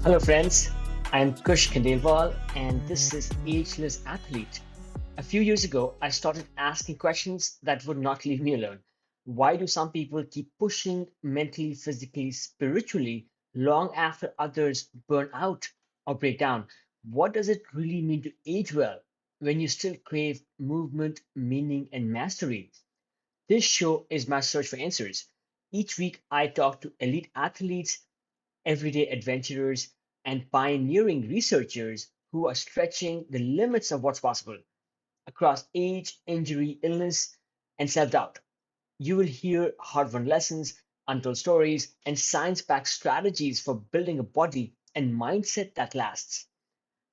Hello, friends. I'm Kush Khandelwal, and this is Ageless Athlete. A few years ago, I started asking questions that would not leave me alone. Why do some people keep pushing mentally, physically, spiritually long after others burn out or break down? What does it really mean to age well when you still crave movement, meaning, and mastery? This show is my search for answers. Each week, I talk to elite athletes, everyday adventurers, and pioneering researchers who are stretching the limits of what's possible across age, injury, illness, and self doubt. You will hear hard won lessons, untold stories, and science backed strategies for building a body and mindset that lasts.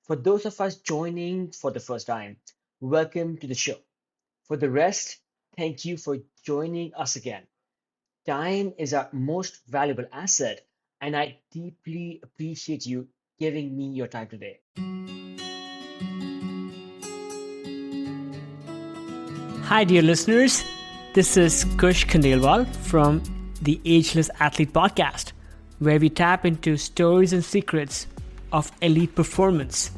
For those of us joining for the first time, welcome to the show. For the rest, thank you for joining us again. Time is our most valuable asset, and I deeply appreciate you giving me your time today. Hi, dear listeners. This is Kush Khandelwal from the Ageless Athlete Podcast, where we tap into stories and secrets of elite performance.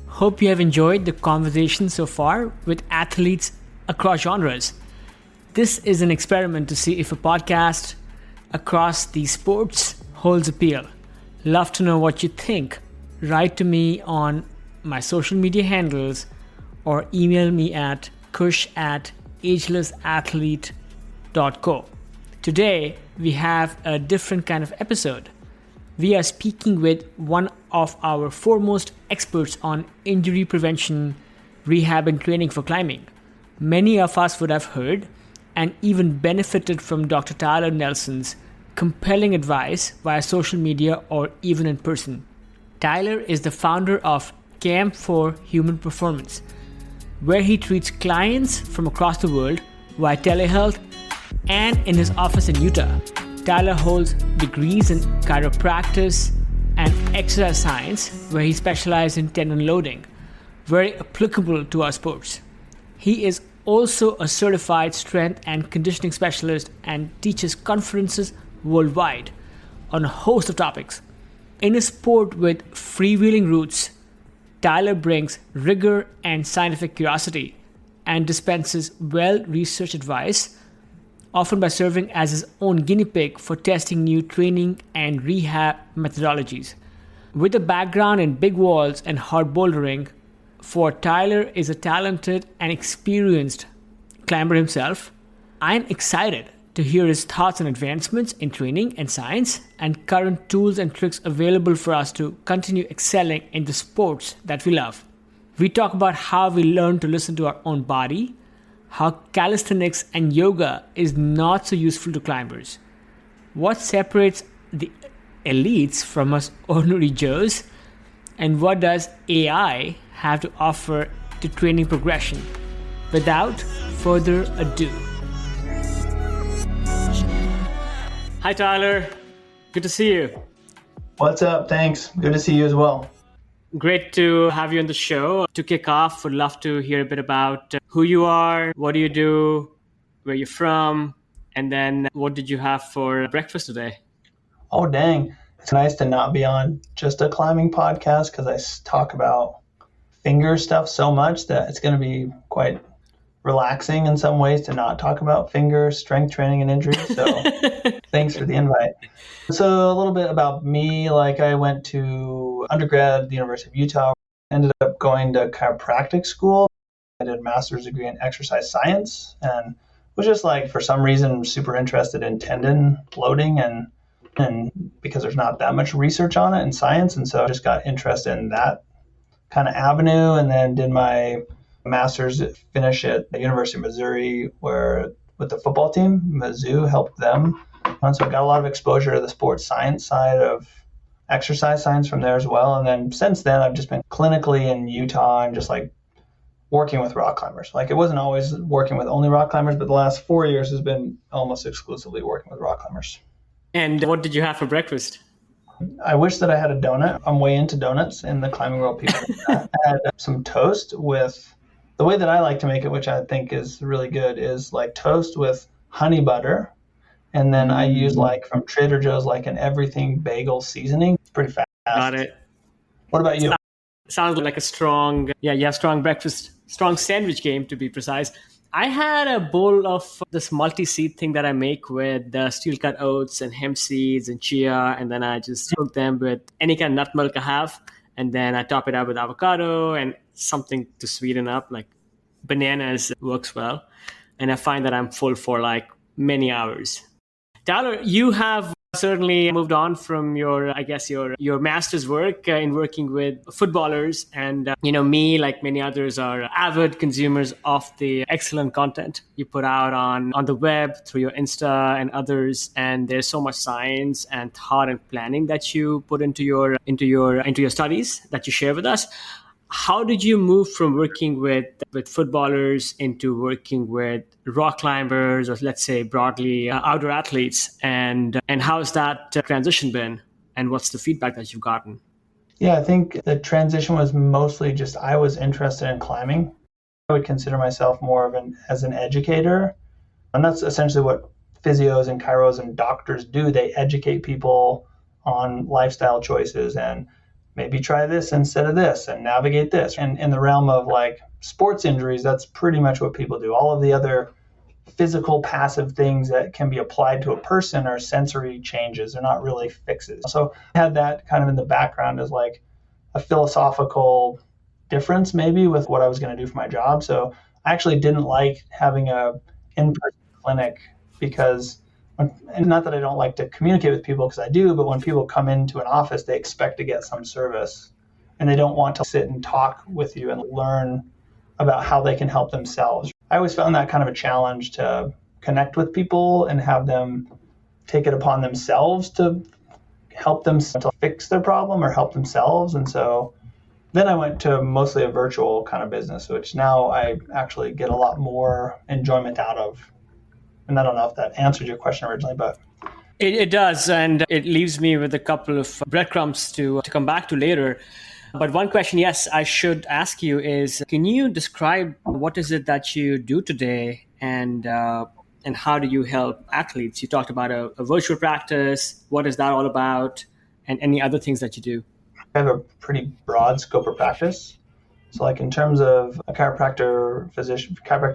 Hope you have enjoyed the conversation so far with athletes across genres. This is an experiment to see if a podcast across these sports holds appeal. Love to know what you think. Write to me on my social media handles or email me at kush@agelessathlete.co. Today, we have a different kind of episode. We are speaking with one of our foremost experts on injury prevention, rehab, and training for climbing. Many of us would have heard and even benefited from Dr. Tyler Nelson's compelling advice via social media or even in person. Tyler is the founder of Camp for Human Performance, where he treats clients from across the world via telehealth and in his office in Utah. Tyler holds degrees in chiropractic and exercise science, where he specializes in tendon loading, very applicable to our sports. He is also a certified strength and conditioning specialist and teaches conferences worldwide on a host of topics. In a sport with freewheeling roots, Tyler brings rigor and scientific curiosity and dispenses well-researched advice, often by serving as his own guinea pig for testing new training and rehab methodologies. With a background in big walls and hard bouldering, for Tyler is a talented and experienced climber himself. I'm excited to hear his thoughts on advancements in training and science and current tools and tricks available for us to continue excelling in the sports that we love. We talk about how we learn to listen to our own body, how calisthenics and yoga is not so useful to climbers, what separates the elites from us ordinary Joes, and what does AI have to offer to training progression. Without further ado. Hi, Tyler. Good to see you. What's up? Thanks. Good to see you as well. Great to have you on the show. To kick off, would love to hear a bit about who you are, what do you do, where you're from, and then what did you have for breakfast today? Oh, dang. It's nice to not be on just a climbing podcast because I talk about finger stuff so much that it's going to be quite relaxing in some ways to not talk about finger strength training and injury. So thanks for the invite. So a little bit about me, I went to undergrad at the University of Utah, ended up going to chiropractic school. I did a master's degree in exercise science and was just for some reason super interested in tendon loading and because there's not that much research on it in science. And so I just got interested in that kind of avenue and then did my master's finish at the University of Missouri where with the football team, Mizzou helped them. And so I got a lot of exposure to the sports science side of exercise science from there as well. And then since then, I've just been clinically in Utah and just working with rock climbers. It wasn't always working with only rock climbers, but the last 4 years has been almost exclusively working with rock climbers. And what did you have for breakfast? I wish that I had a donut. I'm way into donuts in the climbing world. People I had some toast with, the way that I like to make it, which I think is really good, is toast with honey butter. And then I use from Trader Joe's an everything bagel seasoning. It's pretty Got it. What about you? Sounds like a strong, you have strong breakfast, strong sandwich game to be precise. I had a bowl of this multi-seed thing that I make with steel-cut oats and hemp seeds and chia, and then I just cook them with any kind of nut milk I have, and then I top it up with avocado and something to sweeten up, like bananas works well, and I find that I'm full for like many hours. Tyler, you have certainly moved on from your, I guess, your master's work in working with footballers. And, me, like many others, are avid consumers of the excellent content you put out on the web through your Insta and others. And there's so much science and thought and planning that you put into your studies that you share with us. How did you move from working with footballers into working with rock climbers, or let's say broadly outdoor athletes? And how's that transition been? And what's the feedback that you've gotten? Yeah, I think the transition was mostly just I was interested in climbing. I would consider myself more of as an educator. And that's essentially what physios and chiros and doctors do. They educate people on lifestyle choices and maybe try this instead of this and navigate this. And in the realm of like sports injuries, that's pretty much what people do. All of the other physical passive things that can be applied to a person are sensory changes. They're not really fixes. So I had that kind of in the background as like a philosophical difference maybe with what I was going to do for my job. So I actually didn't like having a in-person clinic because, and not that I don't like to communicate with people because I do, but when people come into an office, they expect to get some service and they don't want to sit and talk with you and learn about how they can help themselves. I always found that kind of a challenge to connect with people and have them take it upon themselves to help them to fix their problem or help themselves. And so then I went to mostly a virtual kind of business, which now I actually get a lot more enjoyment out of. And I don't know if that answered your question originally, but it does, and it leaves me with a couple of breadcrumbs to come back to later. But one question, yes, I should ask you is, can you describe what is it that you do today, and how do you help athletes? You talked about a virtual practice. What is that all about, and any other things that you do? I have a pretty broad scope of practice. So like in terms of a chiropractic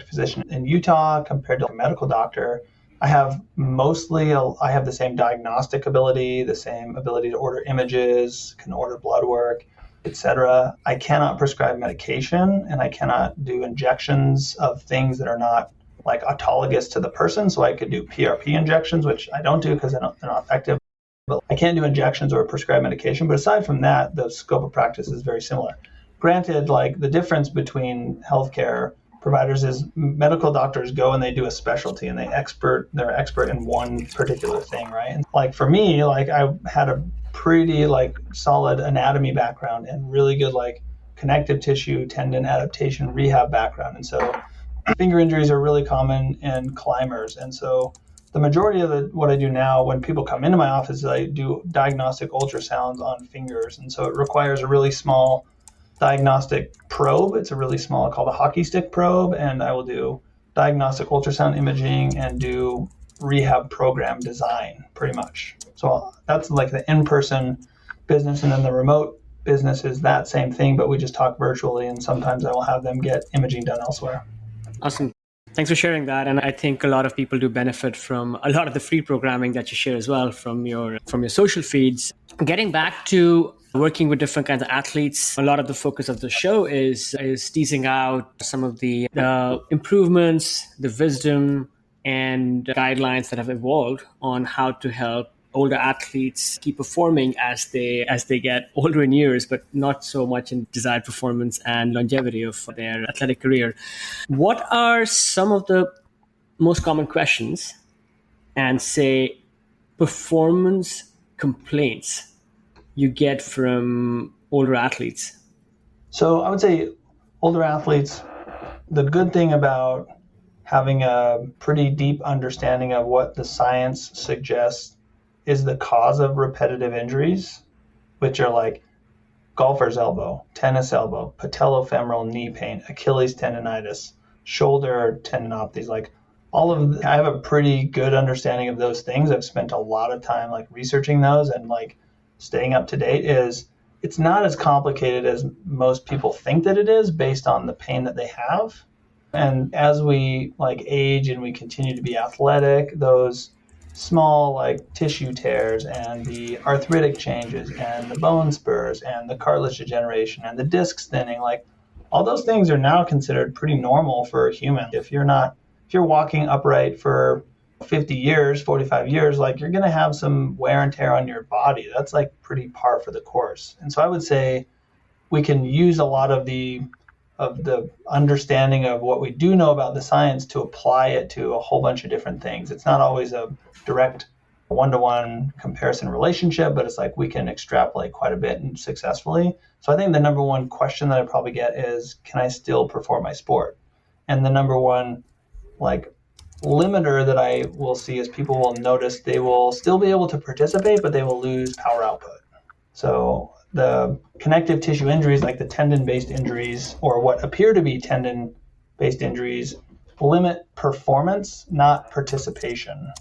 physician in Utah compared to a medical doctor, I have the same diagnostic ability, the same ability to order images, can order blood work, etc. I cannot prescribe medication and I cannot do injections of things that are not like autologous to the person. So I could do PRP injections, which I don't do because they're not effective. But I can't do injections or prescribe medication. But aside from that, the scope of practice is very similar. Granted, like the difference between healthcare providers is medical doctors go and they do a specialty and they're expert in one particular thing, right? And like for me, like I had a pretty like solid anatomy background and really good like connective tissue, tendon adaptation, rehab background. And so finger injuries are really common in climbers. And so the majority of what I do now when people come into my office, I do diagnostic ultrasounds on fingers. And so it requires a really small diagnostic probe. It's a really small, called a hockey stick probe, and I will do diagnostic ultrasound imaging and do rehab program design pretty much. So that's like the in-person business, and then the remote business is that same thing, but we just talk virtually, and sometimes I will have them get imaging done elsewhere. Awesome. Thanks for sharing that. And I think a lot of people do benefit from a lot of the free programming that you share as well from your social feeds. Getting back to working with different kinds of athletes, a lot of the focus of the show is teasing out some of the improvements, the wisdom, and guidelines that have evolved on how to help older athletes keep performing as they get older in years, but not so much in desired performance and longevity of their athletic career. What are some of the most common questions and say performance complaints you get from older athletes? So I would say older athletes, the good thing about having a pretty deep understanding of what the science suggests is the cause of repetitive injuries, which are like golfer's elbow, tennis elbow, patellofemoral knee pain, Achilles tendonitis, shoulder tendinopathies, like I have a pretty good understanding of those things. I've spent a lot of time like researching those and like staying up to date is it's not as complicated as most people think that it is based on the pain that they have. And as we like age and we continue to be athletic, those small like tissue tears and the arthritic changes and the bone spurs and the cartilage degeneration and the discs thinning, like all those things are now considered pretty normal for a human. If you're walking upright for 50 years, 45 years, like you're going to have some wear and tear on your body. That's like pretty par for the course. And so I would say we can use a lot of the understanding of what we do know about the science to apply it to a whole bunch of different things. It's not always a direct one-to-one comparison relationship, but it's like we can extrapolate quite a bit and successfully. So I think the number one question that I probably get is, can I still perform my sport? And the number one like limiter that I will see is people will notice they will still be able to participate, but they will lose power output. So the connective tissue injuries, like the tendon-based injuries, or what appear to be tendon-based injuries, limit performance, not participation.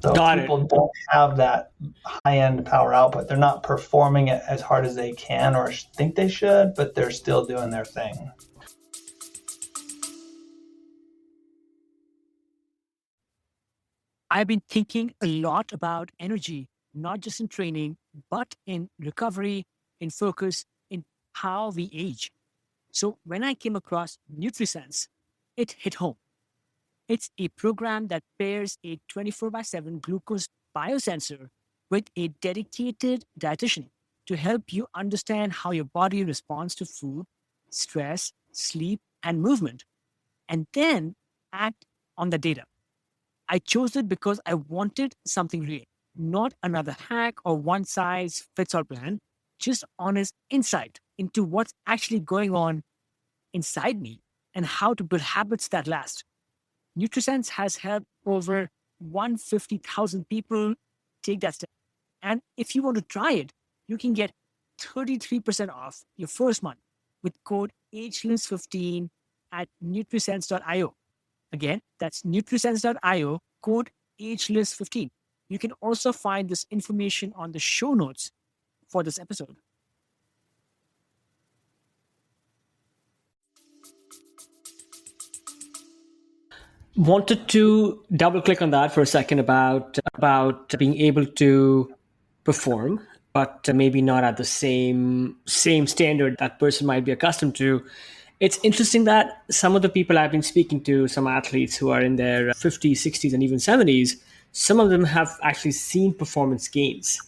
So people don't have that high-end power output. They're not performing it as hard as they can or think they should, but they're still doing their thing. I've been thinking a lot about energy, not just in training, but in recovery, in focus, in how we age. So when I came across NutriSense, it hit home. It's a program that pairs a 24/7 glucose biosensor with a dedicated dietitian to help you understand how your body responds to food, stress, sleep, and movement, and then act on the data. I chose it because I wanted something real, not another hack or one size fits all plan, just honest insight into what's actually going on inside me and how to build habits that last. NutriSense has helped over 150,000 people take that step. And if you want to try it, you can get 33% off your first month with code Ageless15 at nutrisense.io. Again, that's nutrisense.io, code Ageless15. You can also find this information on the show notes for this episode. Wanted to double click on that for a second about being able to perform, but maybe not at the same standard that person might be accustomed to. It's interesting that some of the people I've been speaking to, some athletes who are in their 50s, 60s, and even 70s, some of them have actually seen performance gains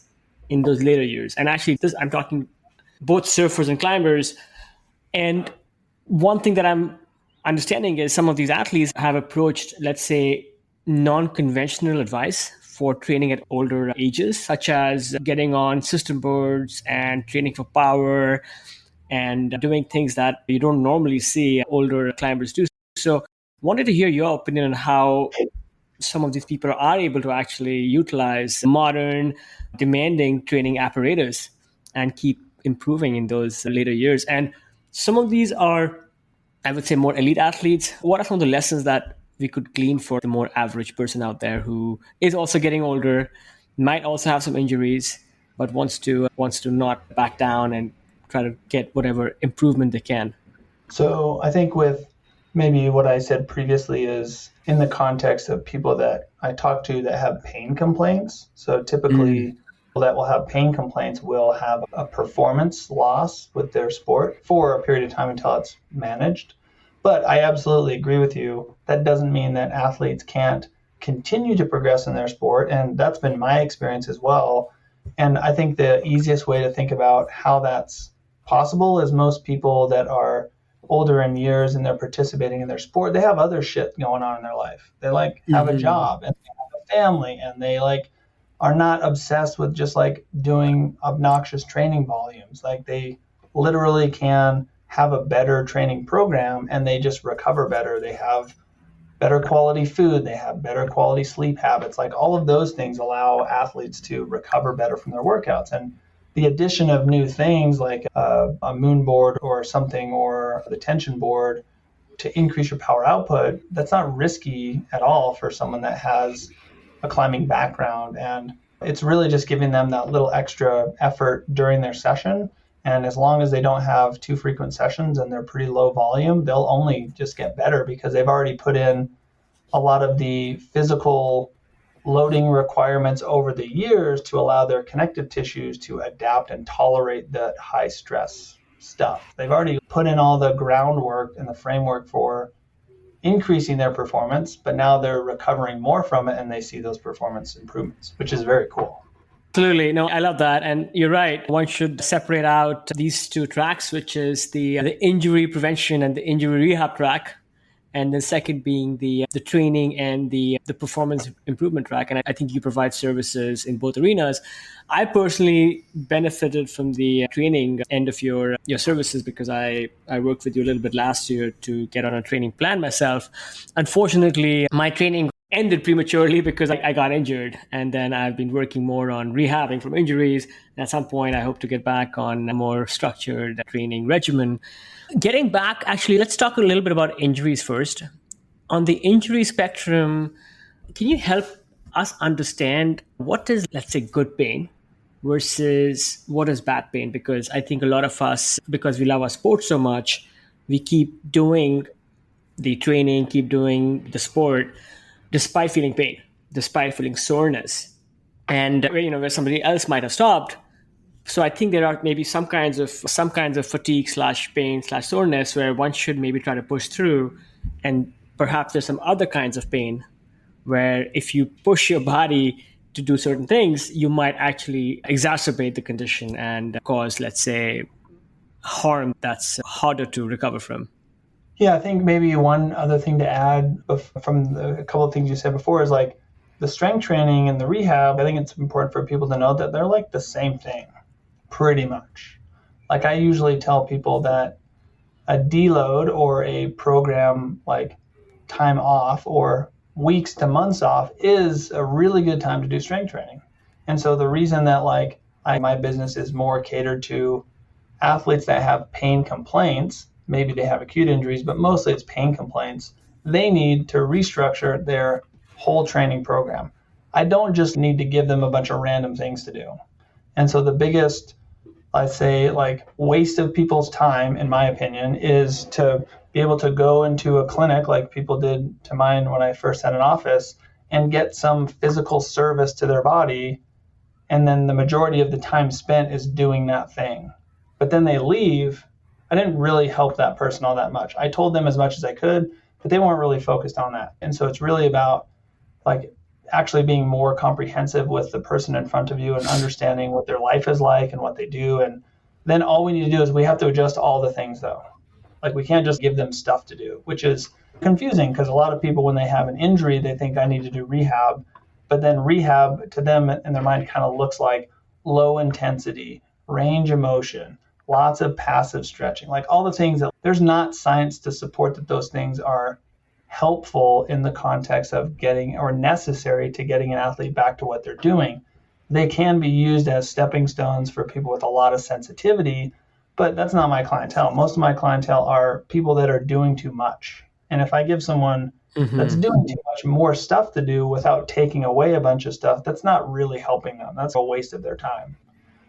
in those later years. And actually, I'm talking both surfers and climbers. And one thing that I'm understanding is some of these athletes have approached, let's say, non-conventional advice for training at older ages, such as getting on system boards and training for power and doing things that you don't normally see older climbers do. So wanted to hear your opinion on how some of these people are able to actually utilize modern, demanding training apparatus and keep improving in those later years. And some of these are, I would say, more elite athletes. What are some of the lessons that we could glean for the more average person out there who is also getting older, might also have some injuries, but wants to not back down and try to get whatever improvement they can? So I think with maybe what I said previously is in the context of people that I talk to that have pain complaints. So typically people that will have pain complaints will have a performance loss with their sport for a period of time until it's managed. But I absolutely agree with you. That doesn't mean that athletes can't continue to progress in their sport. And that's been my experience as well. And I think the easiest way to think about how that's possible is most people that are older in years and they're participating in their sport, they have other shit going on in their life. They like have a job and they have a family and they like are not obsessed with just like doing obnoxious training volumes. Like they literally can have a better training program and they just recover better. They have better quality food. They have better quality sleep habits. Like all of those things allow athletes to recover better from their workouts. And the addition of new things like a moon board or something or the tension board to increase your power output, that's not risky at all for someone that has a climbing background. And it's really just giving them that little extra effort during their session And as long as they don't have too frequent sessions and they're pretty low volume, they'll only just get better because they've already put in a lot of the physical loading requirements over the years to allow their connective tissues to adapt and tolerate that high stress stuff. They've already put in all the groundwork and the framework for increasing their performance, but now they're recovering more from it and they see those performance improvements, which is very cool. Absolutely. No, I love that. And you're right. One should separate out these two tracks, which is the injury prevention and the injury rehab track. And the second being the training and the performance improvement track. And I think you provide services in both arenas. I personally benefited from the training end of your services because I worked with you a little bit last year to get on a training plan myself. Unfortunately, my training ended prematurely because I got injured. And then I've been working more on rehabbing from injuries. And at some point, I hope to get back on a more structured training regimen. Getting back, actually, let's talk a little bit about injuries first. On the injury spectrum, can you help us understand what is, let's say, good pain versus what is bad pain? Because I think a lot of us, because we love our sport so much, we keep doing the training, keep doing the sport, despite feeling pain, despite feeling soreness. And where somebody else might have stopped. So I think there are maybe some kinds of fatigue / pain / soreness where one should maybe try to push through. And perhaps there's some other kinds of pain where if you push your body to do certain things, you might actually exacerbate the condition and cause, let's say, harm that's harder to recover from. Yeah, I think maybe one other thing to add from a couple of things you said before is like the strength training and the rehab. I think it's important for people to know that they're like the same thing. Pretty much. Like I usually tell people that a deload or a program like time off or weeks to months off is a really good time to do strength training. And so the reason that my business is more catered to athletes that have pain complaints, maybe they have acute injuries, but mostly it's pain complaints, they need to restructure their whole training program. I don't just need to give them a bunch of random things to do. And so the biggest, I'd say, waste of people's time, in my opinion, is to be able to go into a clinic like people did to mine when I first had an office and get some physical service to their body. And then the majority of the time spent is doing that thing. But then they leave. I didn't really help that person all that much. I told them as much as I could, but they weren't really focused on that. And so it's really about actually being more comprehensive with the person in front of you and understanding what their life is like and what they do. And then all we need to do is we have to adjust all the things though. We can't just give them stuff to do, which is confusing because a lot of people, when they have an injury, they think I need to do rehab, but then rehab to them in their mind kind of looks like low intensity, range of motion, lots of passive stretching, all the things that there's not science to support that those things are helpful in the context of getting or necessary to getting an athlete back to what they're doing. They can be used as stepping stones for people with a lot of sensitivity, but that's not my clientele. Most of my clientele are people that are doing too much. And if I give someone that's doing too much more stuff to do without taking away a bunch of stuff, that's not really helping them. That's a waste of their time.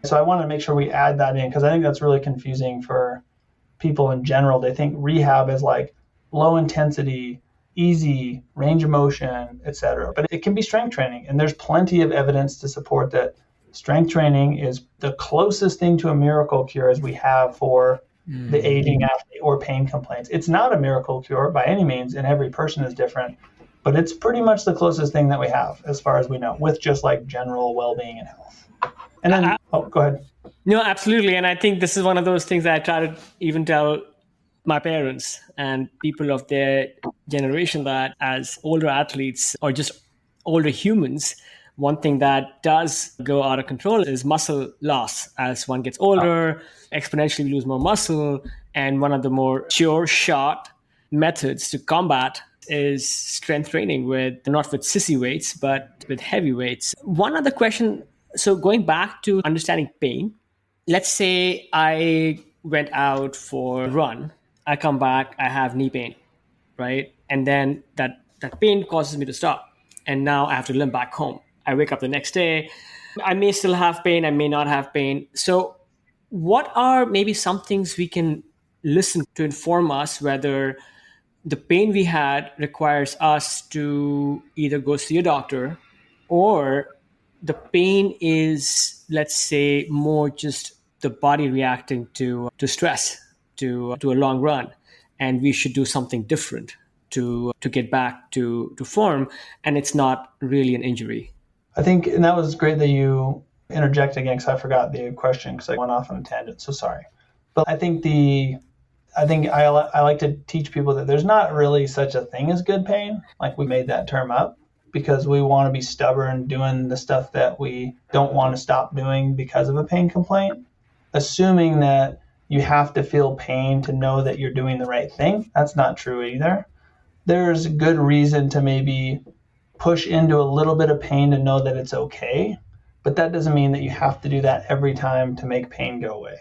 So I want to make sure we add that in because I think that's really confusing for people in general. They think rehab is low intensity, easy, range of motion, etc. But it can be strength training. And there's plenty of evidence to support that strength training is the closest thing to a miracle cure as we have for the aging athlete or pain complaints. It's not a miracle cure by any means, and every person is different, but it's pretty much the closest thing that we have as far as we know with just general well-being and health. And then, go ahead. No, absolutely. And I think this is one of those things that I try to even tell my parents and people of their generation that as older athletes or just older humans, one thing that does go out of control is muscle loss. As one gets older, exponentially lose more muscle. And one of the more sure shot methods to combat is strength training not with sissy weights, but with heavy weights. One other question. So going back to understanding pain, let's say I went out for a run. I come back, I have knee pain, right? And then that pain causes me to stop. And now I have to limp back home. I wake up the next day. I may still have pain. I may not have pain. So What are maybe some things we can listen to inform us whether the pain we had requires us to either go see a doctor, or the pain is, let's say, more just the body reacting to stress, to a long run, and we should do something different to get back to form, and it's not really an injury. I think, and that was great that you interject again because I forgot the question because I went off on a tangent. So sorry. But I like to teach people that there's not really such a thing as good pain. Like we made that term up because we want to be stubborn doing the stuff that we don't want to stop doing because of a pain complaint, assuming that you have to feel pain to know that you're doing the right thing. That's not true either. There's good reason to maybe push into a little bit of pain to know that it's okay, but that doesn't mean that you have to do that every time to make pain go away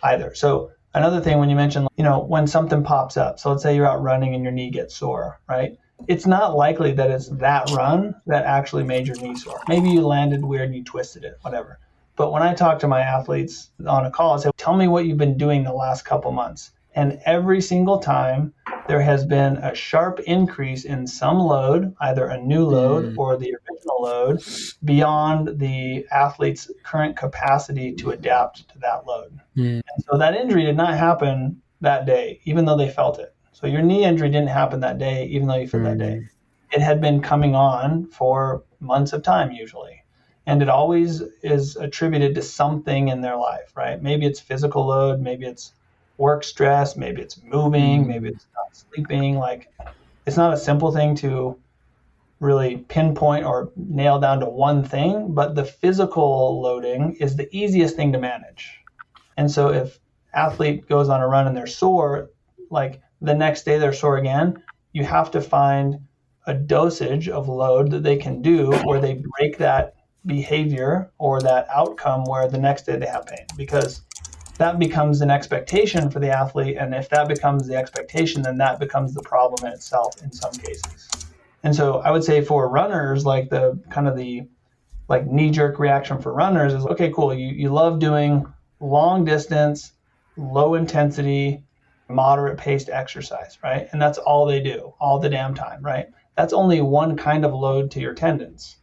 either. So another thing, when you mentioned, when something pops up, so let's say you're out running and your knee gets sore, right? It's not likely that it's that run that actually made your knee sore. Maybe you landed weird and you twisted it, whatever. But when I talk to my athletes on a call, I say, tell me what you've been doing the last couple months. And every single time there has been a sharp increase in some load, either a new load or the original load, beyond the athlete's current capacity to adapt to that load. And so that injury did not happen that day, even though they felt it. So your knee injury didn't happen that day, even though you felt that day. It had been coming on for months of time usually. And it always is attributed to something in their life, right? Maybe it's physical load, maybe it's work stress, maybe it's moving, maybe it's not sleeping. Like, it's not a simple thing to really pinpoint or nail down to one thing, but the physical loading is the easiest thing to manage. And so if athlete goes on a run and they're sore, like the next day they're sore again, you have to find a dosage of load that they can do where they break that behavior or that outcome where the next day they have pain, because that becomes an expectation for the athlete. And if that becomes the expectation, then that becomes the problem in itself in some cases. And so I would say for runners, like the knee-jerk reaction for runners is, okay, cool. You love doing long distance, low intensity, moderate paced exercise, right? And that's all they do all the damn time, right? That's only one kind of load to your tendons.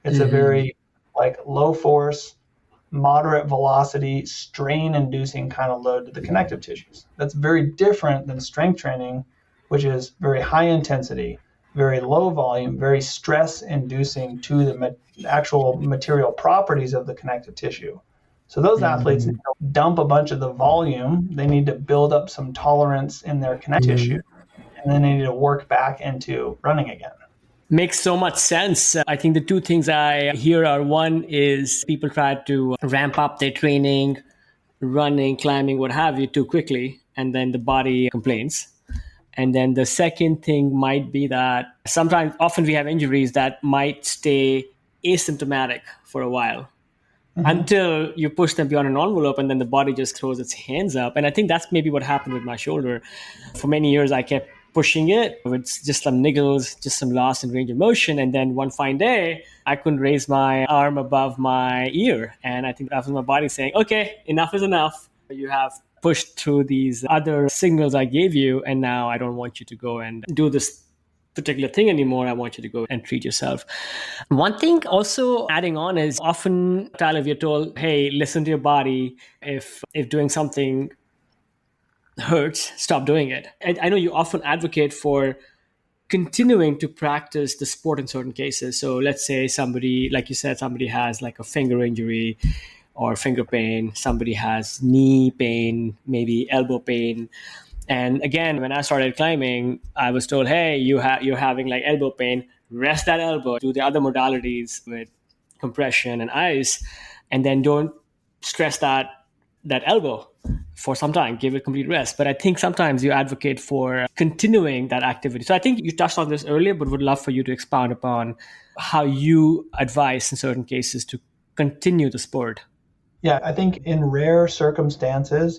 It's a very low force, moderate velocity, strain-inducing kind of load to the connective tissues. That's very different than strength training, which is very high intensity, very low volume, very stress-inducing to the actual material properties of the connective tissue. So those athletes need to dump a bunch of the volume. They need to build up some tolerance in their connective tissue, and then they need to work back into running again. Makes so much sense. I think the two things I hear are, one is people try to ramp up their training, running, climbing, what have you, too quickly, and then the body complains. And then the second thing might be that often we have injuries that might stay asymptomatic for a while until you push them beyond an envelope, and then the body just throws its hands up. And I think that's maybe what happened with my shoulder. For many years, I kept pushing it with just some niggles, just some loss in range of motion. And then one fine day, I couldn't raise my arm above my ear. And I think that was my body saying, okay, enough is enough. You have pushed through these other signals I gave you, and now I don't want you to go and do this particular thing anymore. I want you to go and treat yourself. One thing also adding on is, often, Tyler, we're told, hey, listen to your body. If doing something hurts, stop doing it. I know you often advocate for continuing to practice the sport in certain cases. So let's say somebody, like you said, somebody has like a finger injury or finger pain, somebody has knee pain, maybe elbow pain. And again, when I started climbing, I was told, hey, you're having like elbow pain, rest that elbow, do the other modalities with compression and ice, and then don't stress that elbow for some time, give it complete rest. But I think sometimes you advocate for continuing that activity. So I think you touched on this earlier, but would love for you to expound upon how you advise in certain cases to continue the sport. Yeah, I think in rare circumstances,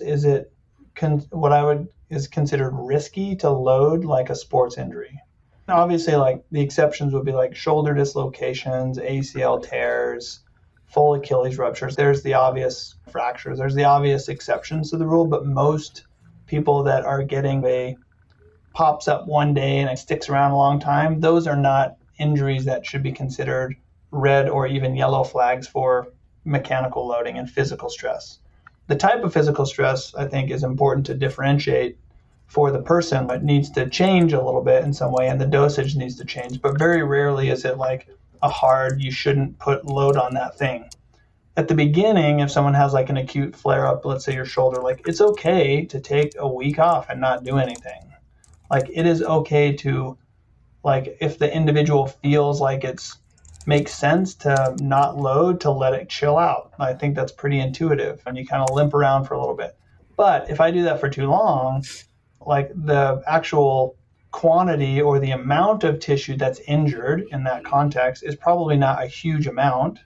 is considered risky to load like a sports injury. Now, obviously, like the exceptions would be like shoulder dislocations, ACL tears, full Achilles ruptures. There's the obvious fractures. There's the obvious exceptions to the rule, but most people that are getting a pops up one day and it sticks around a long time, those are not injuries that should be considered red or even yellow flags for mechanical loading and physical stress. The type of physical stress, I think, is important to differentiate for the person. It needs to change a little bit in some way, and the dosage needs to change. But very rarely is it like a hard, you shouldn't put load on that thing. At the beginning, if someone has like an acute flare up, let's say your shoulder, like it's okay to take a week off and not do anything. Like it is okay to, like if the individual feels like it's makes sense to not load, to let it chill out. I think that's pretty intuitive, and you kind of limp around for a little bit. But if I do that for too long, like the actual quantity or the amount of tissue that's injured in that context is probably not a huge amount.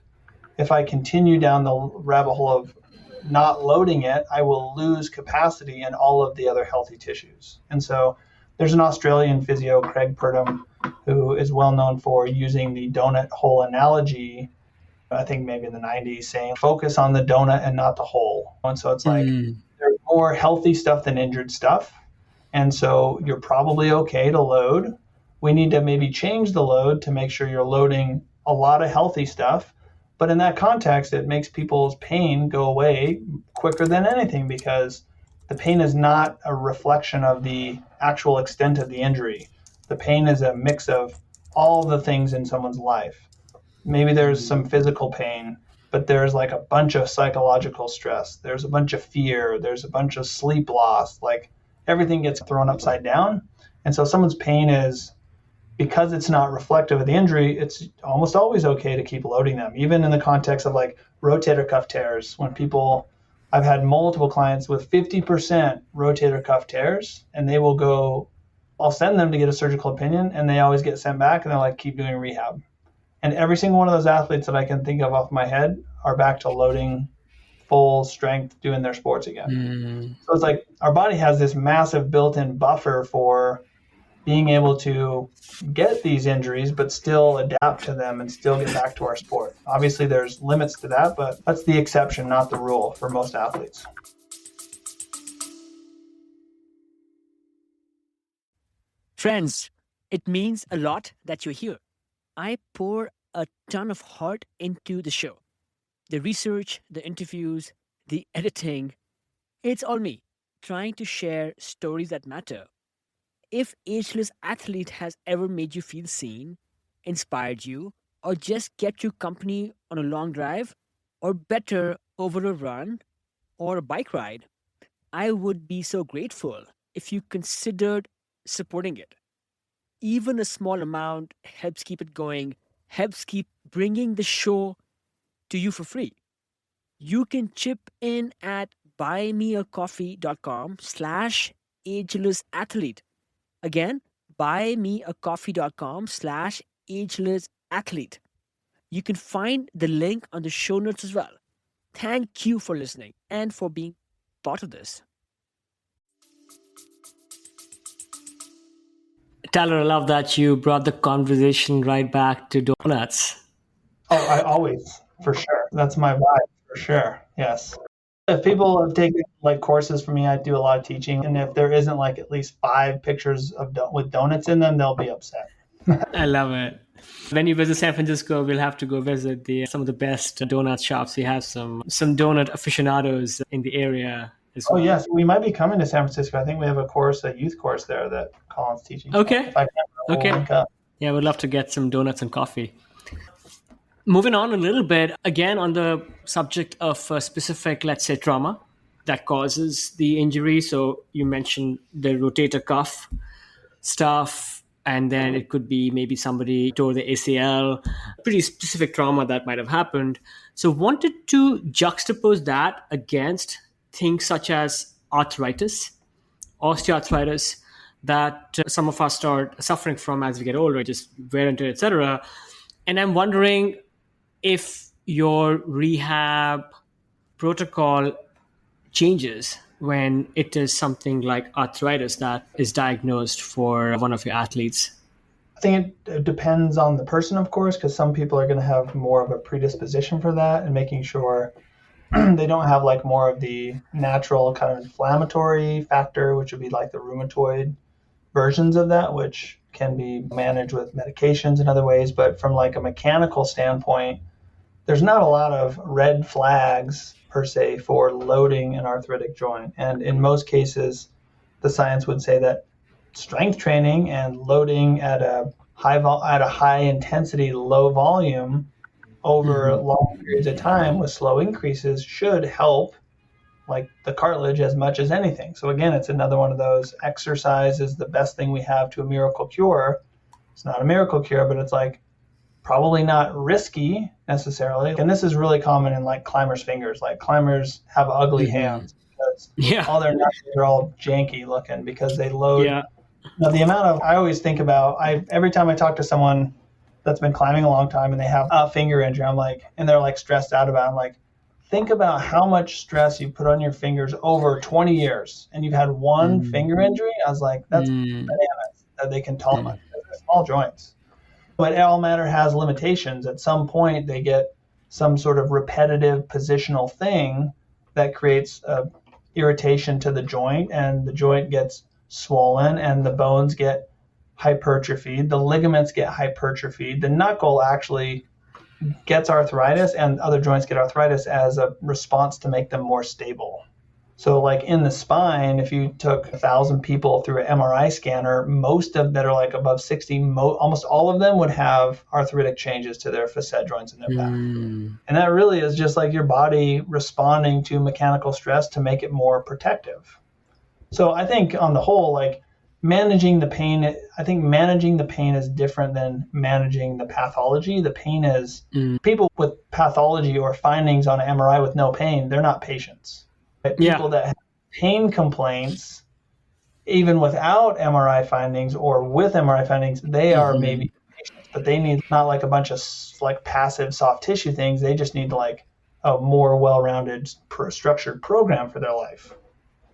If I continue down the rabbit hole of not loading it, I will lose capacity in all of the other healthy tissues. And so there's an Australian physio, Craig Purdom, who is well known for using the donut hole analogy, I think maybe in the 90s, saying focus on the donut and not the hole. And so it's like there's more healthy stuff than injured stuff. And so you're probably okay to load. We need to maybe change the load to make sure you're loading a lot of healthy stuff. But in that context, it makes people's pain go away quicker than anything, because the pain is not a reflection of the actual extent of the injury. The pain is a mix of all the things in someone's life. Maybe there's some physical pain, but there's like a bunch of psychological stress. There's a bunch of fear. There's a bunch of sleep loss. Like everything gets thrown upside down. And so someone's pain is, because it's not reflective of the injury, it's almost always okay to keep loading them, even in the context of like rotator cuff tears. When people, I've had multiple clients with 50% rotator cuff tears, and they will go, I'll send them to get a surgical opinion, and they always get sent back, and they're like, keep doing rehab. And every single one of those athletes that I can think of off my head are back to loading full strength, doing their sports again. So it's like our body has this massive built-in buffer for being able to get these injuries, but still adapt to them and still get back to our sport. Obviously, there's limits to that, but that's the exception, not the rule for most athletes. Friends, it means a lot that you're here. I pour a ton of heart into the show. The research, the interviews, the editing, it's all me, trying to share stories that matter. If Ageless Athlete has ever made you feel seen, inspired you, or just kept you company on a long drive, or better, over a run or a bike ride, I would be so grateful if you considered supporting it. Even a small amount helps keep it going, helps keep bringing the show to you for free. You can chip in at buymeacoffee.com/agelessathlete. Again, buymeacoffee.com/agelessathlete. You can find the link on the show notes as well. Thank you for listening and for being part of this. Tyler, I love that you brought the conversation right back to donuts. Oh, I always, for sure. That's my vibe, for sure. Yes. If people have taken like courses from me, I do a lot of teaching, and if there isn't like at least 5 pictures of with donuts in them, they'll be upset. I love it. When you visit San Francisco, we'll have to go visit some of the best donut shops. We have some donut aficionados in the area as well. Oh yes, we might be coming to San Francisco. I think we have a youth course there that Colin's teaching. Okay. If I can, we'll link up. Yeah, we'd love to get some donuts and coffee. Moving on a little bit, again, on the subject of specific, let's say, trauma that causes the injury. So you mentioned the rotator cuff stuff, and then it could be maybe somebody tore the ACL, pretty specific trauma that might have happened. So wanted to juxtapose that against things such as arthritis, osteoarthritis, that some of us start suffering from as we get older, just wear and tear, etc. And I'm wondering if your rehab protocol changes when it is something like arthritis that is diagnosed for one of your athletes. think it depends on the person, of course, because some people are going to have more of a predisposition for that, and making sure they don't have like more of the natural kind of inflammatory factor, which would be like the rheumatoid versions of that, which can be managed with medications and other ways. But from like a mechanical standpoint, there's not a lot of red flags per se for loading an arthritic joint. And in most cases, the science would say that strength training and loading at a high intensity, low volume over long periods of time with slow increases should help like the cartilage as much as anything. So again, it's another one of those, exercise is the best thing we have to a miracle cure. It's not a miracle cure, but it's like probably not risky necessarily. And this is really common in like climbers' fingers. Like climbers have ugly hands because all their knuckles are all janky looking because they load. Yeah. Now, the amount of, I always think about, every time I talk to someone that's been climbing a long time and they have a finger injury, I'm like, and they're like stressed out about it, I'm like, think about how much stress you put on your fingers over 20 years and you've had one finger injury. I was like, that's bananas that they can tolerate. They're small joints. But all matter has limitations. At some point, they get some sort of repetitive positional thing that creates irritation to the joint, and the joint gets swollen and the bones get hypertrophied. The ligaments get hypertrophied. The knuckle actually gets arthritis, and other joints get arthritis as a response to make them more stable. So like in the spine, if you took 1,000 people through an MRI scanner, most of that are like above 60, almost all of them would have arthritic changes to their facet joints in their back. And that really is just like your body responding to mechanical stress to make it more protective. So I think on the whole, like managing the pain is different than managing the pathology. The pain is people with pathology or findings on an MRI with no pain, they're not patients. But people that have pain complaints, even without MRI findings or with MRI findings, they are maybe patients, but they need not like a bunch of like passive soft tissue things. They just need like a more well-rounded, structured program for their life,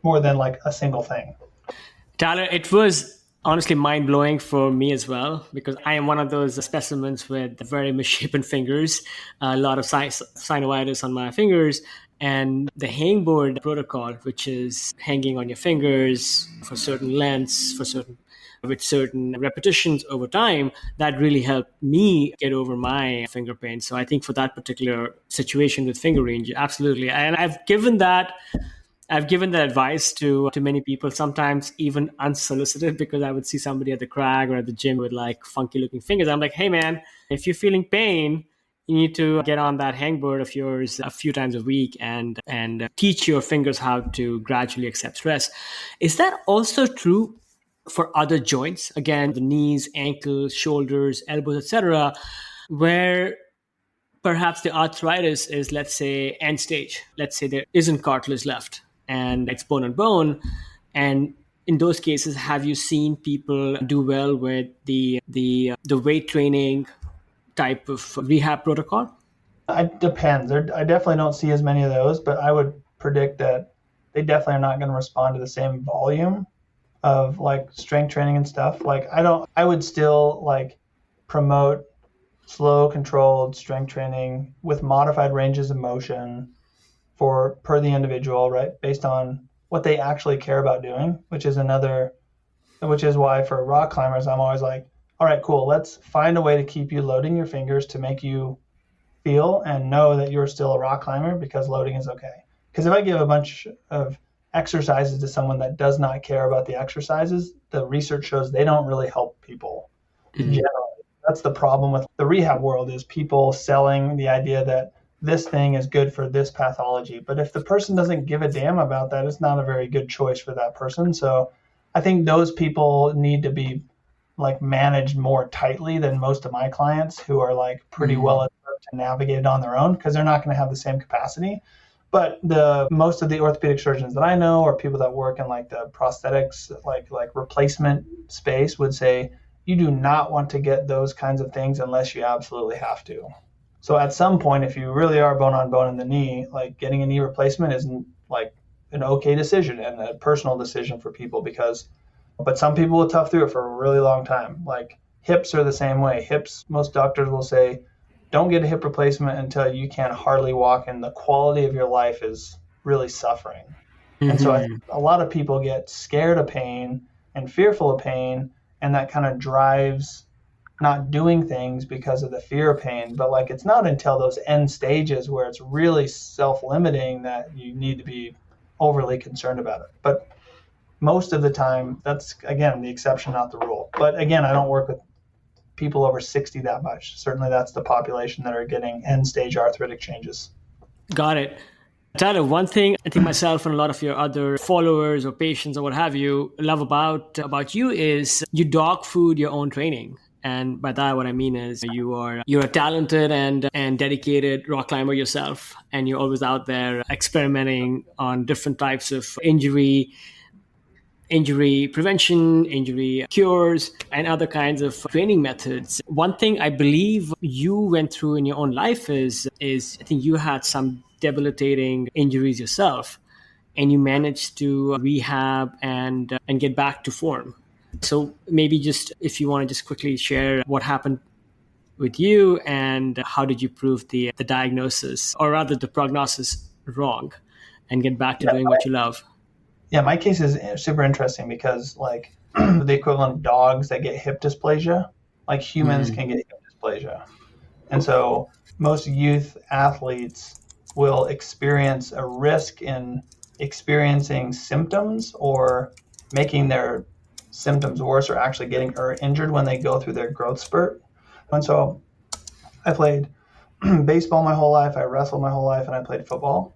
more than like a single thing. Tyler, it was honestly mind-blowing for me as well, because I am one of those specimens with very misshapen fingers, a lot of synovitis on my fingers, and the hangboard protocol, which is hanging on your fingers for certain lengths, with certain repetitions over time, that really helped me get over my finger pain. So I think for that particular situation with finger range, absolutely. And I've given that advice to many people, sometimes even unsolicited, because I would see somebody at the crag or at the gym with like funky looking fingers. I'm like, hey man, if you're feeling pain, you need to get on that hangboard of yours a few times a week and teach your fingers how to gradually accept stress. Is that also true for other joints? Again, the knees, ankles, shoulders, elbows, etc., where perhaps the arthritis is, let's say, end stage. Let's say there isn't cartilage left and it's bone on bone. And in those cases, have you seen people do well with the weight training type of rehab protocol? It depends. I definitely don't see as many of those, but I would predict that they definitely are not going to respond to the same volume of like strength training and stuff. Like I would still like promote slow, controlled strength training with modified ranges of motion per the individual, right? Based on what they actually care about doing, which is why for rock climbers, I'm always like, all right, cool. Let's find a way to keep you loading your fingers to make you feel and know that you're still a rock climber, because loading is okay. Because if I give a bunch of exercises to someone that does not care about the exercises, the research shows they don't really help people generally. That's the problem with the rehab world, is people selling the idea that this thing is good for this pathology. But if the person doesn't give a damn about that, it's not a very good choice for that person. So I think those people need to be like managed more tightly than most of my clients, who are like pretty well equipped to navigate it on their own, because they're not going to have the same capacity. But most of the orthopedic surgeons that I know, or people that work in like the prosthetics, like replacement space, would say you do not want to get those kinds of things unless you absolutely have to. So at some point, if you really are bone on bone in the knee, like getting a knee replacement is like an okay decision and a personal decision for people, but some people will tough through it for a really long time. Like hips are the same way. Hips, most doctors will say, don't get a hip replacement until you can hardly walk and the quality of your life is really suffering. And so I think a lot of people get scared of pain and fearful of pain, and that kind of drives not doing things because of the fear of pain. But like, it's not until those end stages where it's really self-limiting that you need to be overly concerned about it. But most of the time, that's, again, the exception, not the rule. But again, I don't work with people over 60 that much. Certainly that's the population that are getting end stage arthritic changes. Got it. Tyler, one thing I think myself and a lot of your other followers or patients or what have you love about you is you dog food your own training. And by that, what I mean is you're a talented and dedicated rock climber yourself, and you're always out there experimenting on different types of injury prevention, injury cures, and other kinds of training methods. One thing I believe you went through in your own life is I think you had some debilitating injuries yourself, and you managed to rehab and get back to form. So maybe just if you want to just quickly share what happened with you and how did you prove the diagnosis, or rather the prognosis, wrong, and get back to doing what you love. Yeah, my case is super interesting because like the equivalent of dogs that get hip dysplasia, like humans can get hip dysplasia. And so most youth athletes will experience a risk in experiencing symptoms or making their symptoms worse or actually getting injured when they go through their growth spurt. And so I played baseball my whole life, I wrestled my whole life, and I played football.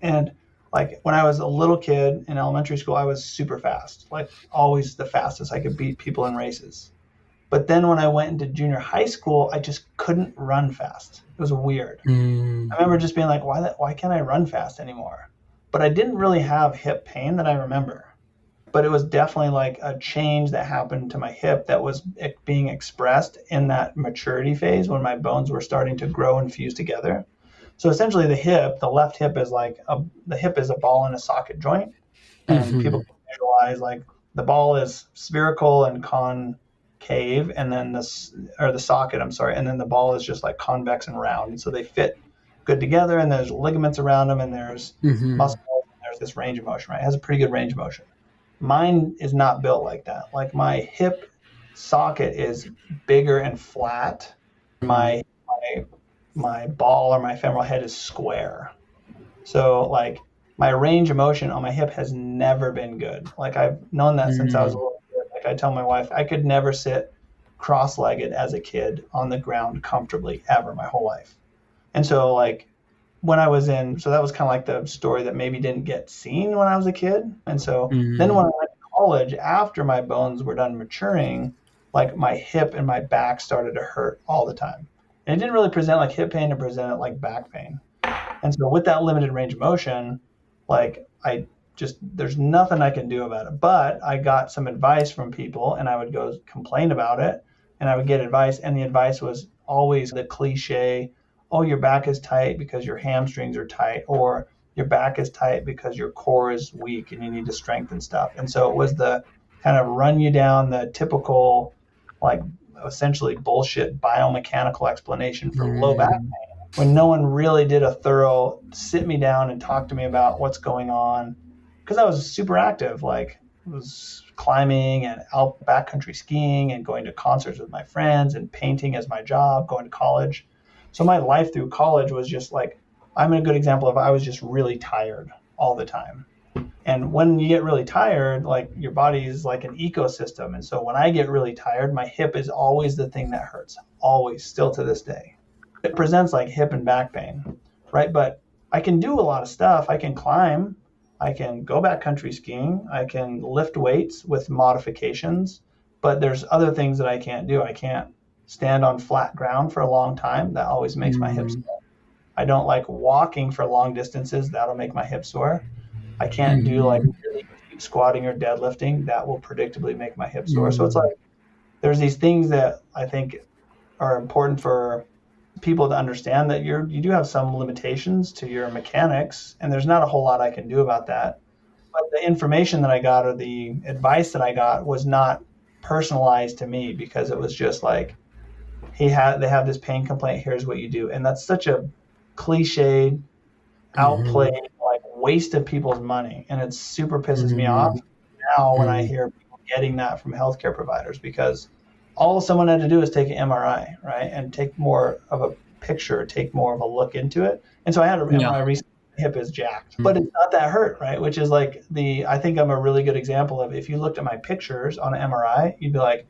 And like when I was a little kid in elementary school, I was super fast, like always the fastest. I could beat people in races. But then when I went into junior high school, I just couldn't run fast. It was weird. I remember just being like, why can't I run fast anymore? But I didn't really have hip pain that I remember. But it was definitely like a change that happened to my hip that was being expressed in that maturity phase when my bones were starting to grow and fuse together. So essentially the left hip is like the hip is a ball in a socket joint. And people can visualize like the ball is spherical and concave, and then the socket, and then the ball is just like convex and round. And so they fit good together, and there's ligaments around them, and there's muscle, and there's this range of motion, right? It has a pretty good range of motion. Mine is not built like that. Like my hip socket is bigger and flat. My ball or my femoral head is square. So like my range of motion on my hip has never been good. Like I've known that since I was a little kid. Like I tell my wife, I could never sit cross-legged as a kid on the ground comfortably ever my whole life. And so like when I was so that was kind of like the story that maybe didn't get seen when I was a kid. And so then when I went to college, after my bones were done maturing, like my hip and my back started to hurt all the time. And it didn't really present like hip pain, it presented like back pain. And so with that limited range of motion, like there's nothing I can do about it. But I got some advice from people, and I would go complain about it, and I would get advice. And the advice was always the cliche, oh, your back is tight because your hamstrings are tight, or your back is tight because your core is weak and you need to strengthen stuff. And so it was the kind of run you down the typical, like essentially bullshit biomechanical explanation for low back pain, when no one really did a thorough sit me down and talk to me about what's going on. Because I was super active, like I was climbing and backcountry skiing and going to concerts with my friends and painting as my job, going to college. So my life through college was just like, I'm a good example of I was just really tired all the time. And when you get really tired, like your body is like an ecosystem. And so when I get really tired, my hip is always the thing that hurts, always, still to this day. It presents like hip and back pain, right? But I can do a lot of stuff. I can climb, I can go backcountry skiing, I can lift weights with modifications, but there's other things that I can't do. I can't stand on flat ground for a long time. That always makes my hips sore. I don't like walking for long distances. That'll make my hips sore. I can't do like really deep squatting or deadlifting. That will predictably make my hips sore. So it's like there's these things that I think are important for people to understand, that you do have some limitations to your mechanics, and there's not a whole lot I can do about that. But the information that I got or the advice that I got was not personalized to me because it was just like, they have this pain complaint, here's what you do. And that's such a cliched, outplayed, like waste of people's money. And it super pisses me off now when I hear people getting that from healthcare providers, because all someone had to do is take an MRI, right? And take more of a picture, take more of a look into it. And so I had an MRI recently, my hip is jacked, but it's not that hurt, right? Which is like I think I'm a really good example of, if you looked at my pictures on an MRI, you'd be like,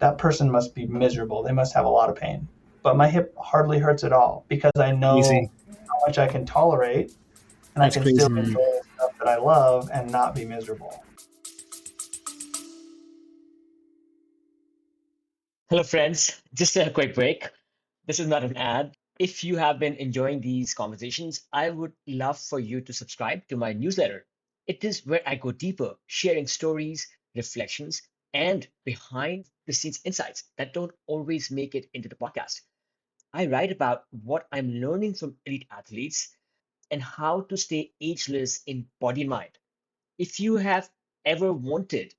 that person must be miserable. They must have a lot of pain. But my hip hardly hurts at all because I know how much I can tolerate, and I can still enjoy the stuff that I love and not be miserable. Hello, friends. Just a quick break. This is not an ad. If you have been enjoying these conversations, I would love for you to subscribe to my newsletter. It is where I go deeper, sharing stories, reflections, and behind the scenes insights that don't always make it into the podcast. I write about what I'm learning from elite athletes and how to stay ageless in body and mind. If you have ever wanted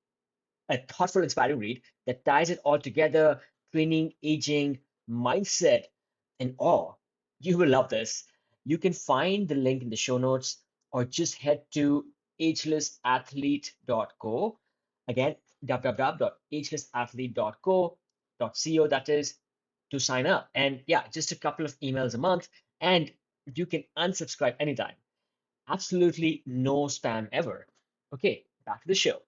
a thoughtful, inspiring read that ties it all together, training, aging, mindset, and all, you will love this. You can find the link in the show notes or just head to agelessathlete.co. Again, www.agelessathlete.co, that is, to sign up. And yeah, just a couple of emails a month, and you can unsubscribe anytime. Absolutely no spam ever. Okay, back to the show.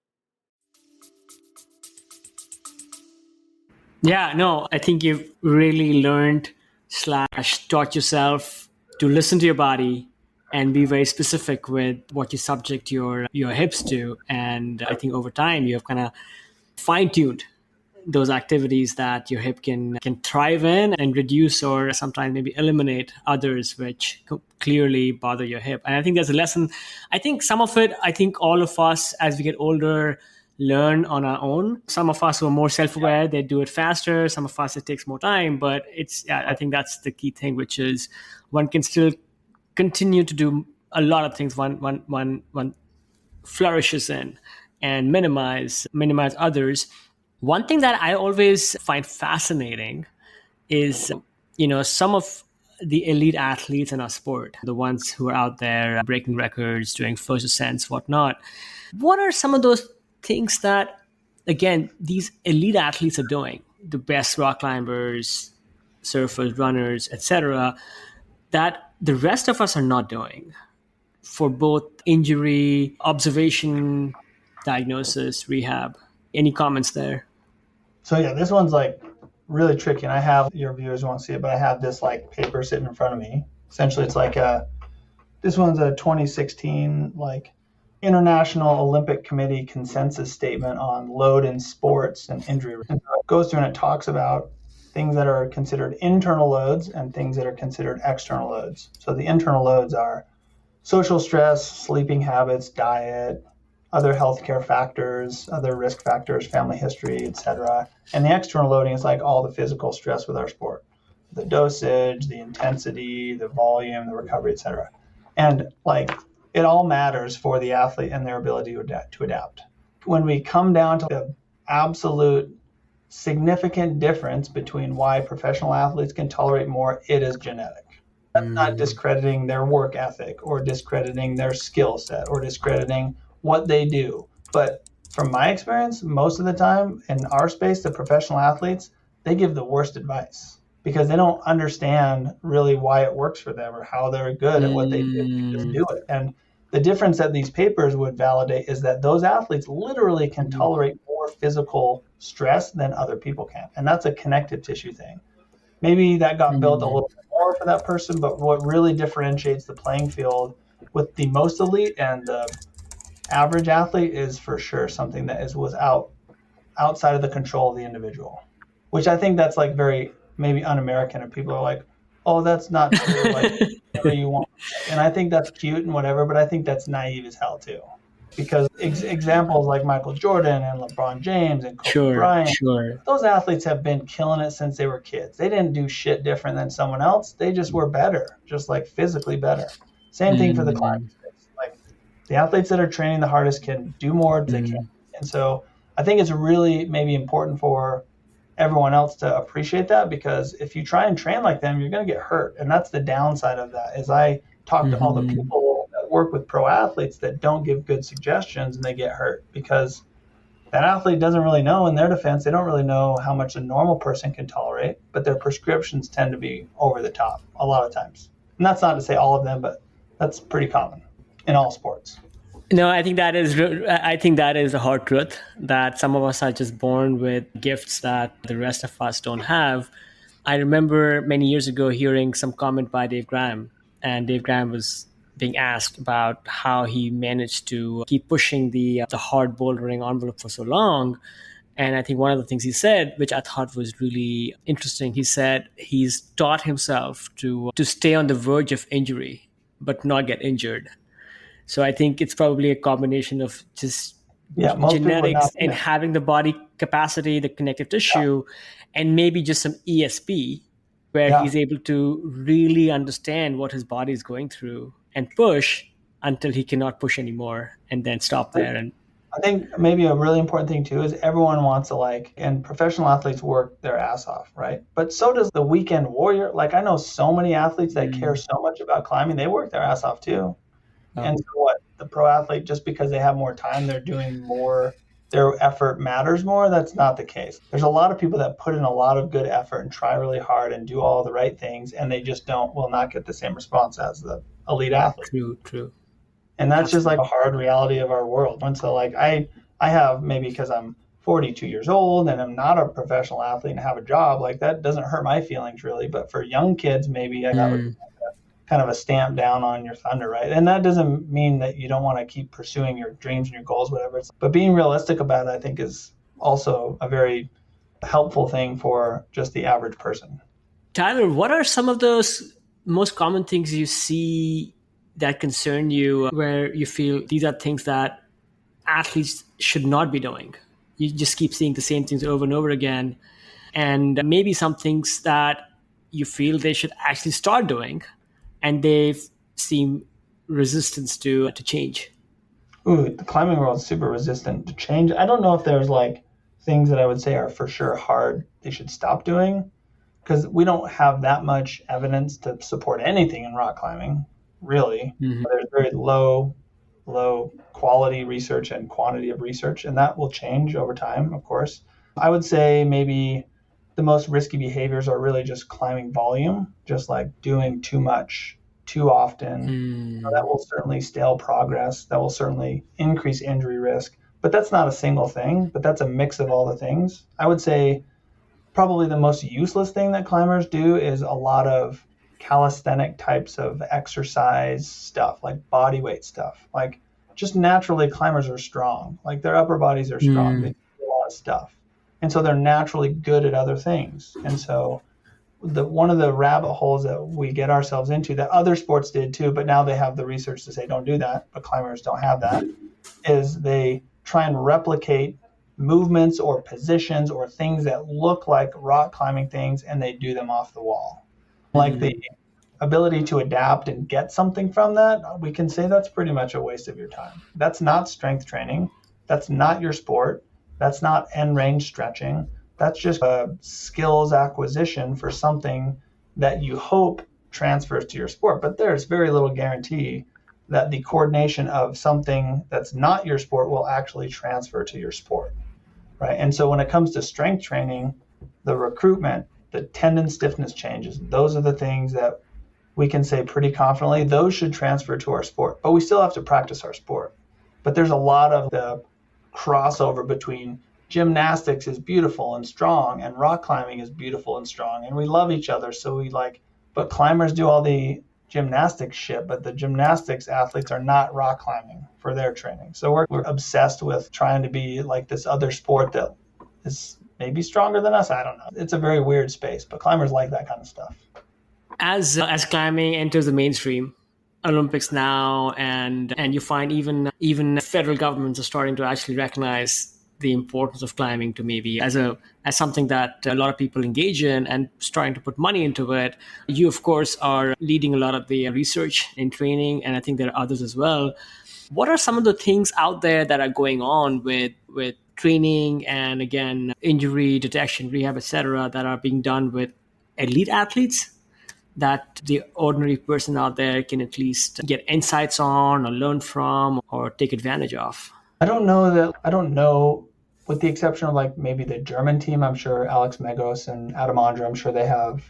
Yeah, no, I think you've really learned / taught yourself to listen to your body and be very specific with what you subject your hips to. And I think over time you have kind of fine-tuned those activities that your hip can thrive in, and reduce or sometimes maybe eliminate others which clearly bother your hip. And I think there's a lesson. I think some of it, I think all of us as we get older learn on our own. Some of us who are more self-aware, they do it faster. Some of us, it takes more time. But I think that's the key thing, which is one can still continue to do a lot of things one flourishes in, and minimize others. One thing that I always find fascinating is, some of the elite athletes in our sport, the ones who are out there breaking records, doing first ascents, whatnot. What are some of those things that, again, these elite athletes are doing? The best rock climbers, surfers, runners, etc., that the rest of us are not doing, for both injury, observation, diagnosis, rehab. Any comments there? So yeah, this one's like really tricky, and I have, your viewers won't see it, but I have this like paper sitting in front of me. Essentially, it's like this one's a 2016 like International Olympic Committee consensus statement on load in sports and injury. And so it goes through and it talks about things that are considered internal loads and things that are considered external loads. So the internal loads are social stress, sleeping habits, diet, other healthcare factors, other risk factors, family history, etc. And the external loading is like all the physical stress with our sport, the dosage, the intensity, the volume, the recovery, etc. And like it all matters for the athlete and their ability to adapt. When we come down to the absolute significant difference between why professional athletes can tolerate more, it is genetic. That's not discrediting their work ethic or discrediting their skill set or discrediting what they do. But from my experience, most of the time in our space, the professional athletes, they give the worst advice because they don't understand really why it works for them or how they're good at what they do. They just do it. And the difference that these papers would validate is that those athletes literally can tolerate more physical stress than other people can. And that's a connective tissue thing. Maybe that got built a little bit more for that person, but what really differentiates the playing field with the most elite and the average athlete is for sure something that was outside of the control of the individual, which I think that's like very maybe un-American, and people are like, oh, that's not true, like whatever you want. And I think that's cute and whatever, but I think that's naive as hell too, because examples like Michael Jordan and LeBron James and Kobe Bryant, those athletes have been killing it since they were kids. They didn't do shit different than someone else. They just were better, just like physically better. Same thing for the climbing space. Like the athletes that are training the hardest can do more. They can. And so I think it's really maybe important for everyone else to appreciate that, because if you try and train like them, you're going to get hurt. And that's the downside of that. Is I talk to all the people that work with pro athletes that don't give good suggestions and they get hurt because that athlete doesn't really know. In their defense, they don't really know how much a normal person can tolerate, but their prescriptions tend to be over the top a lot of times. And that's not to say all of them, but that's pretty common in all sports. No, I think that is a hard truth, that some of us are just born with gifts that the rest of us don't have. I remember many years ago hearing some comment by Dave Graham, and Dave Graham was being asked about how he managed to keep pushing the hard bouldering envelope for so long. And I think one of the things he said, which I thought was really interesting, he said he's taught himself to stay on the verge of injury, but not get injured. So I think it's probably a combination of just genetics and having the body capacity, the connective tissue, and maybe just some ESP, where he's able to really understand what his body is going through and push until he cannot push anymore and then stop there. And I think maybe a really important thing too is everyone wants to and professional athletes work their ass off, right? But so does the weekend warrior. I know so many athletes that care so much about climbing, they work their ass off too. And so what, the pro athlete, just because they have more time, they're doing more, their effort matters more? That's not the case. There's a lot of people that put in a lot of good effort and try really hard and do all the right things, and they just will not get the same response as the elite athlete. True. And that's just a hard reality of our world. And so I have, maybe because I'm 42 years old and I'm not a professional athlete and have a job, that doesn't hurt my feelings really. But for young kids, maybe that would kind of a stamp down on your thunder, right? And that doesn't mean that you don't want to keep pursuing your dreams and your goals, whatever. But being realistic about it, I think, is also a very helpful thing for just the average person. Tyler, what are some of those most common things you see that concern you, where you feel these are things that athletes should not be doing? You just keep seeing the same things over and over again. And maybe some things that you feel they should actually start doing, and they seem resistance to change. Ooh, the climbing world is super resistant to change. I don't know if there's things that I would say are for sure hard they should stop doing, because we don't have that much evidence to support anything in rock climbing, really. Mm-hmm. There's very low quality research and quantity of research, and that will change over time, of course. I would say maybe the most risky behaviors are really just climbing volume, just doing too much, too often. That will certainly stale progress. That will certainly increase injury risk. But that's not a single thing, but that's a mix of all the things. I would say probably the most useless thing that climbers do is a lot of calisthenic types of exercise stuff, body weight stuff. Just naturally climbers are strong. Their upper bodies are strong. They do a lot of stuff. And so they're naturally good at other things. And so one of the rabbit holes that we get ourselves into, that other sports did too, but now they have the research to say don't do that, but climbers don't have that, is they try and replicate movements or positions or things that look like rock climbing things, and they do them off the wall. The ability to adapt and get something from that, we can say that's pretty much a waste of your time. That's not strength training. That's not your sport. That's not end range stretching. That's just a skills acquisition for something that you hope transfers to your sport. But there's very little guarantee that the coordination of something that's not your sport will actually transfer to your sport, right? And so when it comes to strength training, the recruitment, the tendon stiffness changes, those are the things that we can say pretty confidently, those should transfer to our sport. But we still have to practice our sport. But there's a lot of the crossover between gymnastics is beautiful and strong and rock climbing is beautiful and strong, and we love each other, so but climbers do all the gymnastics shit, but the gymnastics athletes are not rock climbing for their training. So we're obsessed with trying to be like this other sport that is maybe stronger than us. I don't know. It's a very weird space, but climbers like that kind of stuff. As climbing enters the mainstream, Olympics now, and you find even federal governments are starting to actually recognize the importance of climbing to maybe as something that a lot of people engage in and starting to put money into it. You, of course, are leading a lot of the research and training, and I think there are others as well. What are some of the things out there that are going on with training and again injury detection, rehab, etc., that are being done with elite athletes that the ordinary person out there can at least get insights on or learn from or take advantage of? I don't know, with the exception of like maybe the German team. I'm sure Alex Megos and Adam Andra, I'm sure they have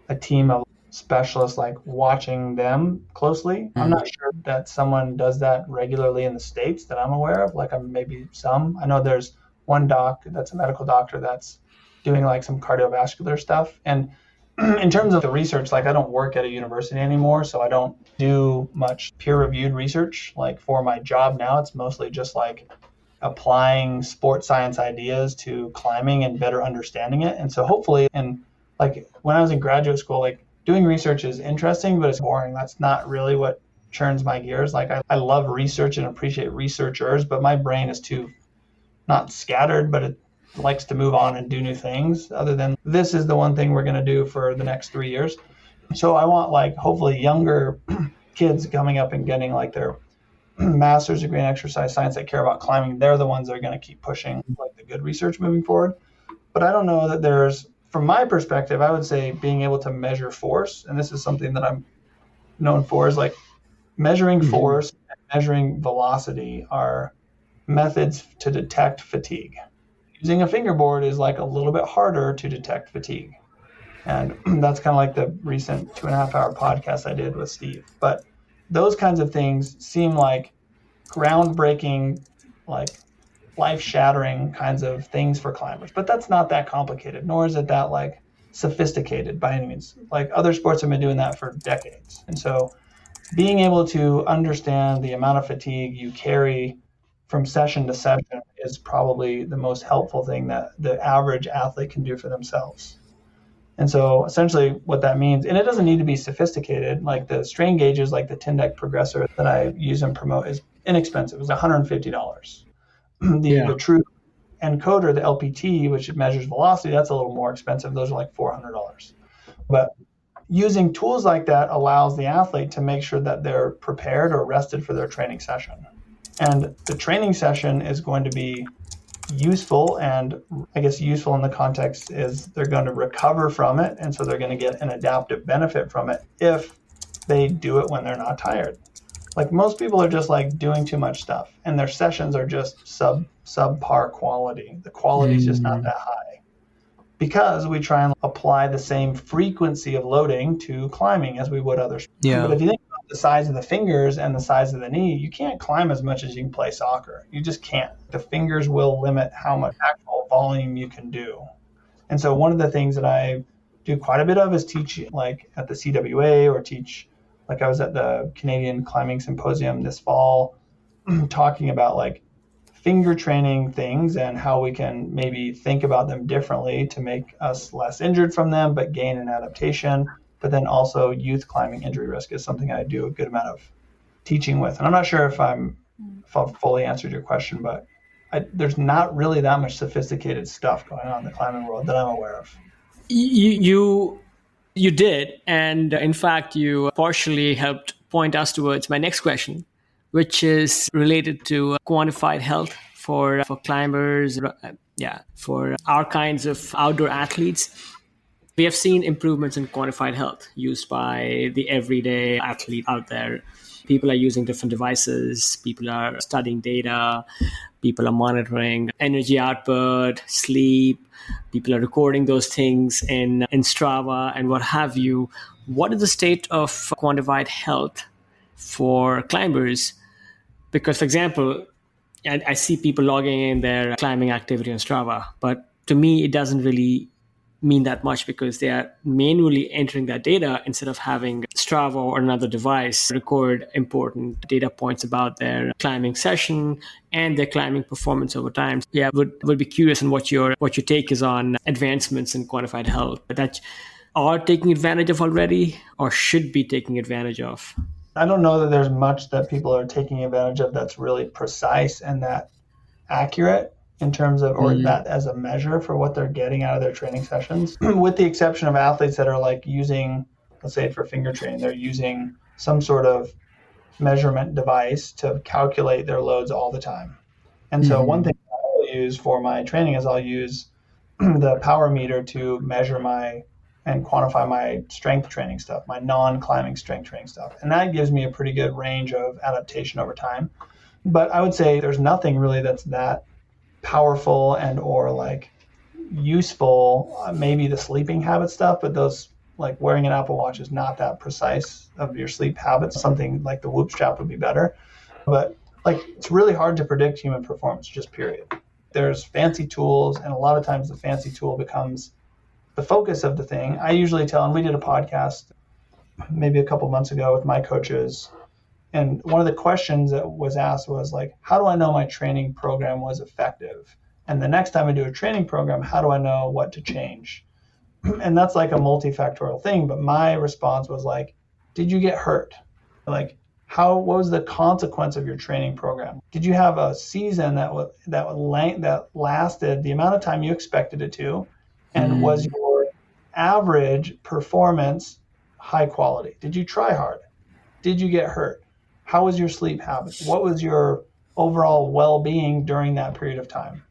a team of specialists like watching them closely. I'm not sure that someone does that regularly in the States that I'm aware of. Like maybe some. I know there's one doc that's a medical doctor that's doing like some cardiovascular stuff. And in terms of the research, like I don't work at a university anymore, so I don't do much peer-reviewed research. Like for my job now, it's mostly just like applying sports science ideas to climbing and better understanding it. And so hopefully, and like when I was in graduate school, like doing research is interesting, but it's boring. That's not really what churns my gears. Like I love research and appreciate researchers, but my brain is too not scattered, but it likes to move on and do new things other than this is the one thing we're going to do for the next 3 years. So I want like hopefully younger kids coming up and getting like their master's degree in exercise science that care about climbing. They're the ones that are going to keep pushing like the good research moving forward. But I don't know that there's, from my perspective, I would say being able to measure force, and this is something that I'm known for, is like measuring force and measuring velocity are methods to detect fatigue. Using a fingerboard is like a little bit harder to detect fatigue. And that's kind of like the recent 2.5-hour podcast I did with Steve. But those kinds of things seem like groundbreaking, like life-shattering kinds of things for climbers. But that's not that complicated, nor is it that like sophisticated by any means. Like other sports have been doing that for decades. And so being able to understand the amount of fatigue you carry from session to session is probably the most helpful thing that the average athlete can do for themselves. And so essentially what that means, and it doesn't need to be sophisticated, like the strain gauges, like the Tyndek Progressor that I use and promote is inexpensive. It's $150. The true encoder, the LPT, which measures velocity, that's a little more expensive. Those are like $400. But using tools like that allows the athlete to make sure that they're prepared or rested for their training session. And the training session is going to be useful, and I guess useful in the context is they're going to recover from it, and so they're going to get an adaptive benefit from it if they do it when they're not tired. Like most people are just like doing too much stuff, and their sessions are just subpar quality. The quality is just not that high because we try and apply the same frequency of loading to climbing as we would other sports. But if you think about the size of the fingers and the size of the knee, you can't climb as much as you can play soccer. You just can't. The fingers will limit how much actual volume you can do. And so one of the things that I do quite a bit of is teach like at the CWA or teach, like I was at the Canadian Climbing Symposium this fall talking about like finger training things and how we can maybe think about them differently to make us less injured from them, but gain an adaptation. But then also youth climbing injury risk is something I do a good amount of teaching with. And I'm not sure if I've fully answered your question, but there's not really that much sophisticated stuff going on in the climbing world that I'm aware of. You did. And in fact, you partially helped point us towards my next question, which is related to quantified health for climbers, for our kinds of outdoor athletes. We have seen improvements in quantified health used by the everyday athlete out there. People are using different devices. People are studying data. People are monitoring energy output, sleep. People are recording those things in Strava and what have you. What is the state of quantified health for climbers? Because, for example, I see people logging in their climbing activity on Strava, but to me, it doesn't really mean that much because they are manually entering that data instead of having Strava or another device record important data points about their climbing session and their climbing performance over time. Yeah, would be curious on what your take is on advancements in quantified health that are taking advantage of already or should be taking advantage of. I don't know that there's much that people are taking advantage of that's really precise and that accurate in terms of, or that as a measure for what they're getting out of their training sessions, with the exception of athletes that are like using, let's say for finger training, they're using some sort of measurement device to calculate their loads all the time. And so one thing I use for my training is I'll use the power meter to measure and quantify my strength training stuff, my non-climbing strength training stuff. And that gives me a pretty good range of adaptation over time. But I would say there's nothing really that's that powerful and or like useful, maybe the sleeping habit stuff, but those like wearing an Apple Watch is not that precise of your sleep habits. Something like the Whoop strap would be better. But like it's really hard to predict human performance, just period. There's fancy tools, and a lot of times the fancy tool becomes the focus of the thing. I usually tell, and we did a podcast maybe a couple months ago with my coaches, and one of the questions that was asked was like, how do I know my training program was effective? And the next time I do a training program, how do I know what to change? And that's like a multifactorial thing. But my response was like, did you get hurt? Like, what was the consequence of your training program? Did you have a season that lasted the amount of time you expected it to? And was your average performance high quality? Did you try hard? Did you get hurt? How was your sleep habits? What was your overall well-being during that period of time?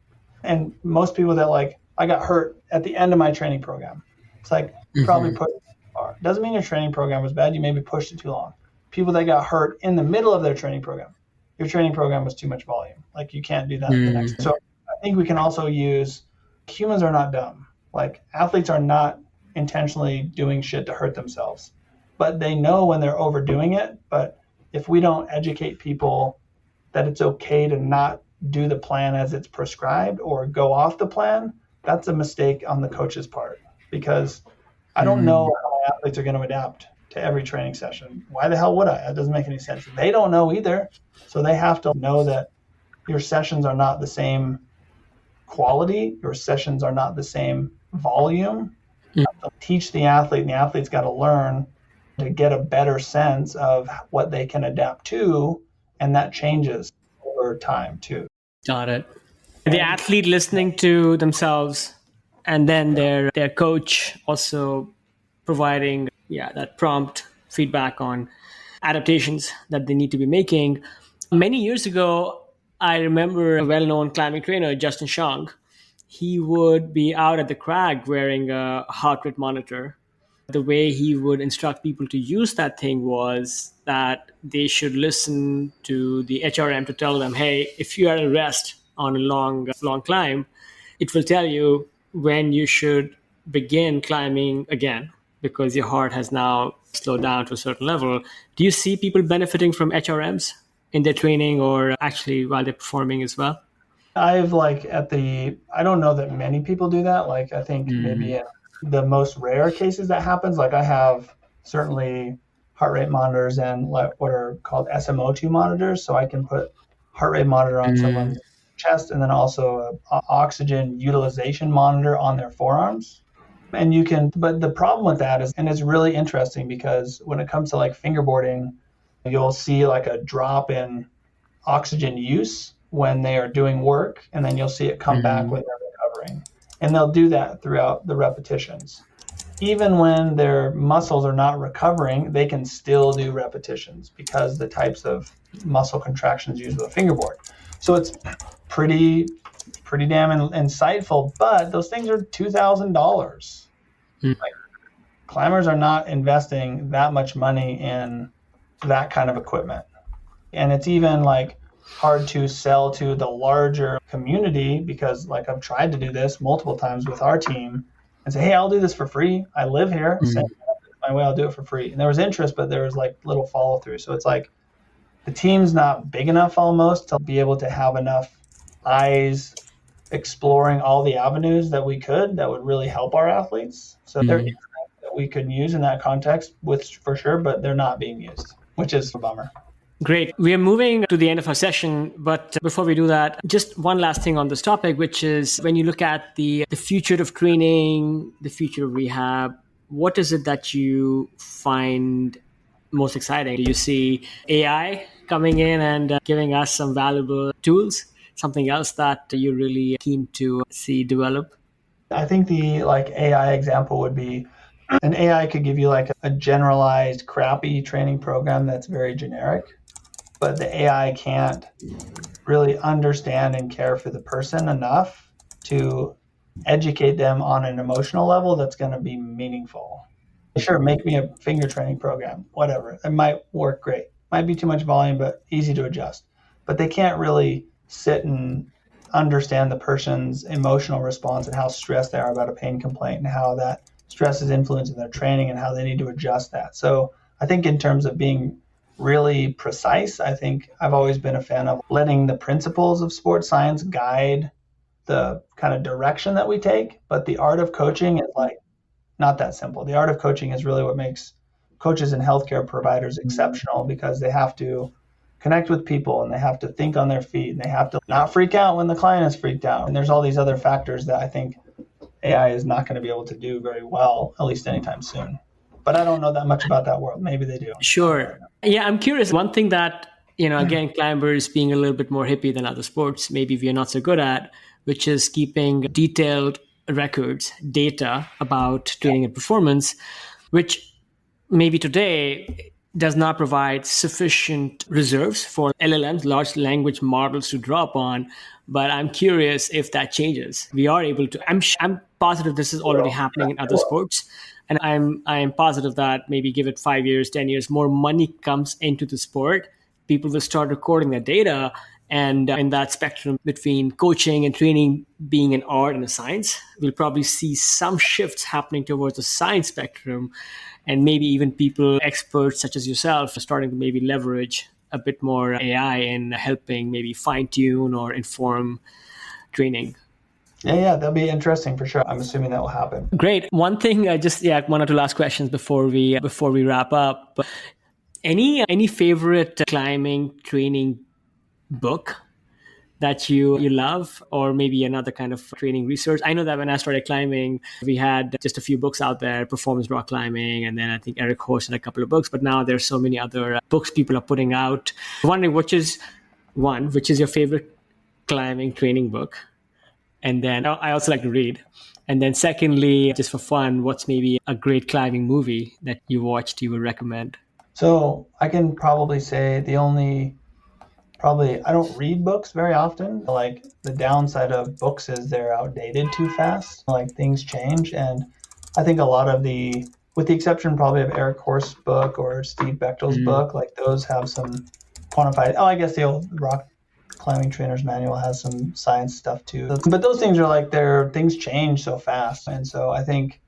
And most people that like, I got hurt at the end of my training program. It's like, you probably pushed it too far. Doesn't mean your training program was bad. You maybe pushed it too long. People that got hurt in the middle of their training program, your training program was too much volume. Like you can't do that the next. So I think we can also use, humans are not dumb. Like athletes are not intentionally doing shit to hurt themselves, but they know when they're overdoing it. But if we don't educate people that it's okay to not do the plan as it's prescribed or go off the plan, that's a mistake on the coach's part, because I don't know how my athletes are going to adapt to every training session. Why the hell would I? That doesn't make any sense. They don't know either. So they have to know that your sessions are not the same quality. Your sessions are not the same volume. You have to teach the athlete, and the athlete's got to learn to get a better sense of what they can adapt to, and that changes over time too. Got it. The athlete listening to themselves, and then their coach also providing that prompt feedback on adaptations that they need to be making. Many years ago, I remember a well-known climbing trainer, Justin Shang. He would be out at the crag wearing a heart rate monitor. The way he would instruct people to use that thing was that they should listen to the HRM to tell them, hey, if you are at rest on a long climb, it will tell you when you should begin climbing again, because your heart has now slowed down to a certain level. Do you see people benefiting from HRMs in their training or actually while they're performing as well? I've I don't know that many people do that. Like I think maybe in the most rare cases that happens, like I have certainly heart rate monitors and what are called SMO2 monitors. So I can put heart rate monitor on someone's chest, and then also a oxygen utilization monitor on their forearms. And you can, but the problem with that is, and it's really interesting because when it comes to like fingerboarding, you'll see like a drop in oxygen use when they are doing work, and then you'll see it come back when they're recovering. And they'll do that throughout the repetitions. Even when their muscles are not recovering, they can still do repetitions because the types of muscle contractions used with a fingerboard. So it's pretty damn insightful, but those things are $2,000. Like, climbers are not investing that much money in that kind of equipment. And it's even like hard to sell to the larger community, because like I've tried to do this multiple times with our team and say, hey, I'll do this for free. I live here. Send my way, I'll do it for free. And there was interest, but there was like little follow through. So it's like the team's not big enough almost to be able to have enough eyes exploring all the avenues that would really help our athletes. So there is that we could use in that context for sure, but they're not being used, which is a bummer. Great. We are moving to the end of our session, but before we do that, just one last thing on this topic, which is when you look at the future of training, the future of rehab, what is it that you find most exciting? Do you see AI coming in and giving us some valuable tools? Something else that you're really keen to see develop? I think the like AI example would be an AI could give you like a generalized crappy training program that's very generic. but the AI can't really understand and care for the person enough to educate them on an emotional level that's going to be meaningful. Sure, make me a finger training program, whatever. It might work great. Might be too much volume, but easy to adjust. But they can't really sit and understand the person's emotional response and how stressed they are about a pain complaint and how that stress is influencing their training and how they need to adjust that. So I think in terms of being really precise, I think I've always been a fan of letting the principles of sports science guide the kind of direction that we take. But the art of coaching is like not that simple. The art of coaching is really what makes coaches and healthcare providers exceptional, because they have to connect with people and they have to think on their feet and they have to not freak out when the client is freaked out. And there's all these other factors that I think AI is not going to be able to do very well, at least anytime soon. But I don't know that much about that world. Maybe they do. Sure. Yeah, I'm curious. One thing that, again, climbers being a little bit more hippie than other sports, maybe we are not so good at, which is keeping detailed records, data about training and performance, which maybe today does not provide sufficient reserves for LLMs, large language models, to draw upon. But I'm curious if that changes. We are able to. I'm positive this is already happening in other sports, and I'm positive that maybe give it 5 years, 10 years, more money comes into the sport. People will start recording their data, and in that spectrum between coaching and training being an art and a science, we'll probably see some shifts happening towards the science spectrum. And maybe even people, experts such as yourself, are starting to maybe leverage a bit more AI in helping maybe fine-tune or inform training. Yeah, that'll be interesting for sure. I'm assuming that will happen. Great. One thing, one or two last questions before we wrap up. Any favorite climbing training book that you love, or maybe another kind of training research? I know that when I started climbing, we had just a few books out there, performance rock climbing, and then I think Eric Horst had a couple of books, but now there's so many other books people are putting out. I'm wondering which is your favorite climbing training book? And then I also like to read. And then secondly, just for fun, what's maybe a great climbing movie that you watched you would recommend? So I can probably say I don't read books very often. Like the downside of books is they're outdated too fast. Like things change. And I think a lot of with the exception probably of Eric Horst's book or Steve Bechtel's book, like those have some quantified, I guess the old Rock Climbing Trainer's Manual has some science stuff too. But those things are things change so fast. And so I think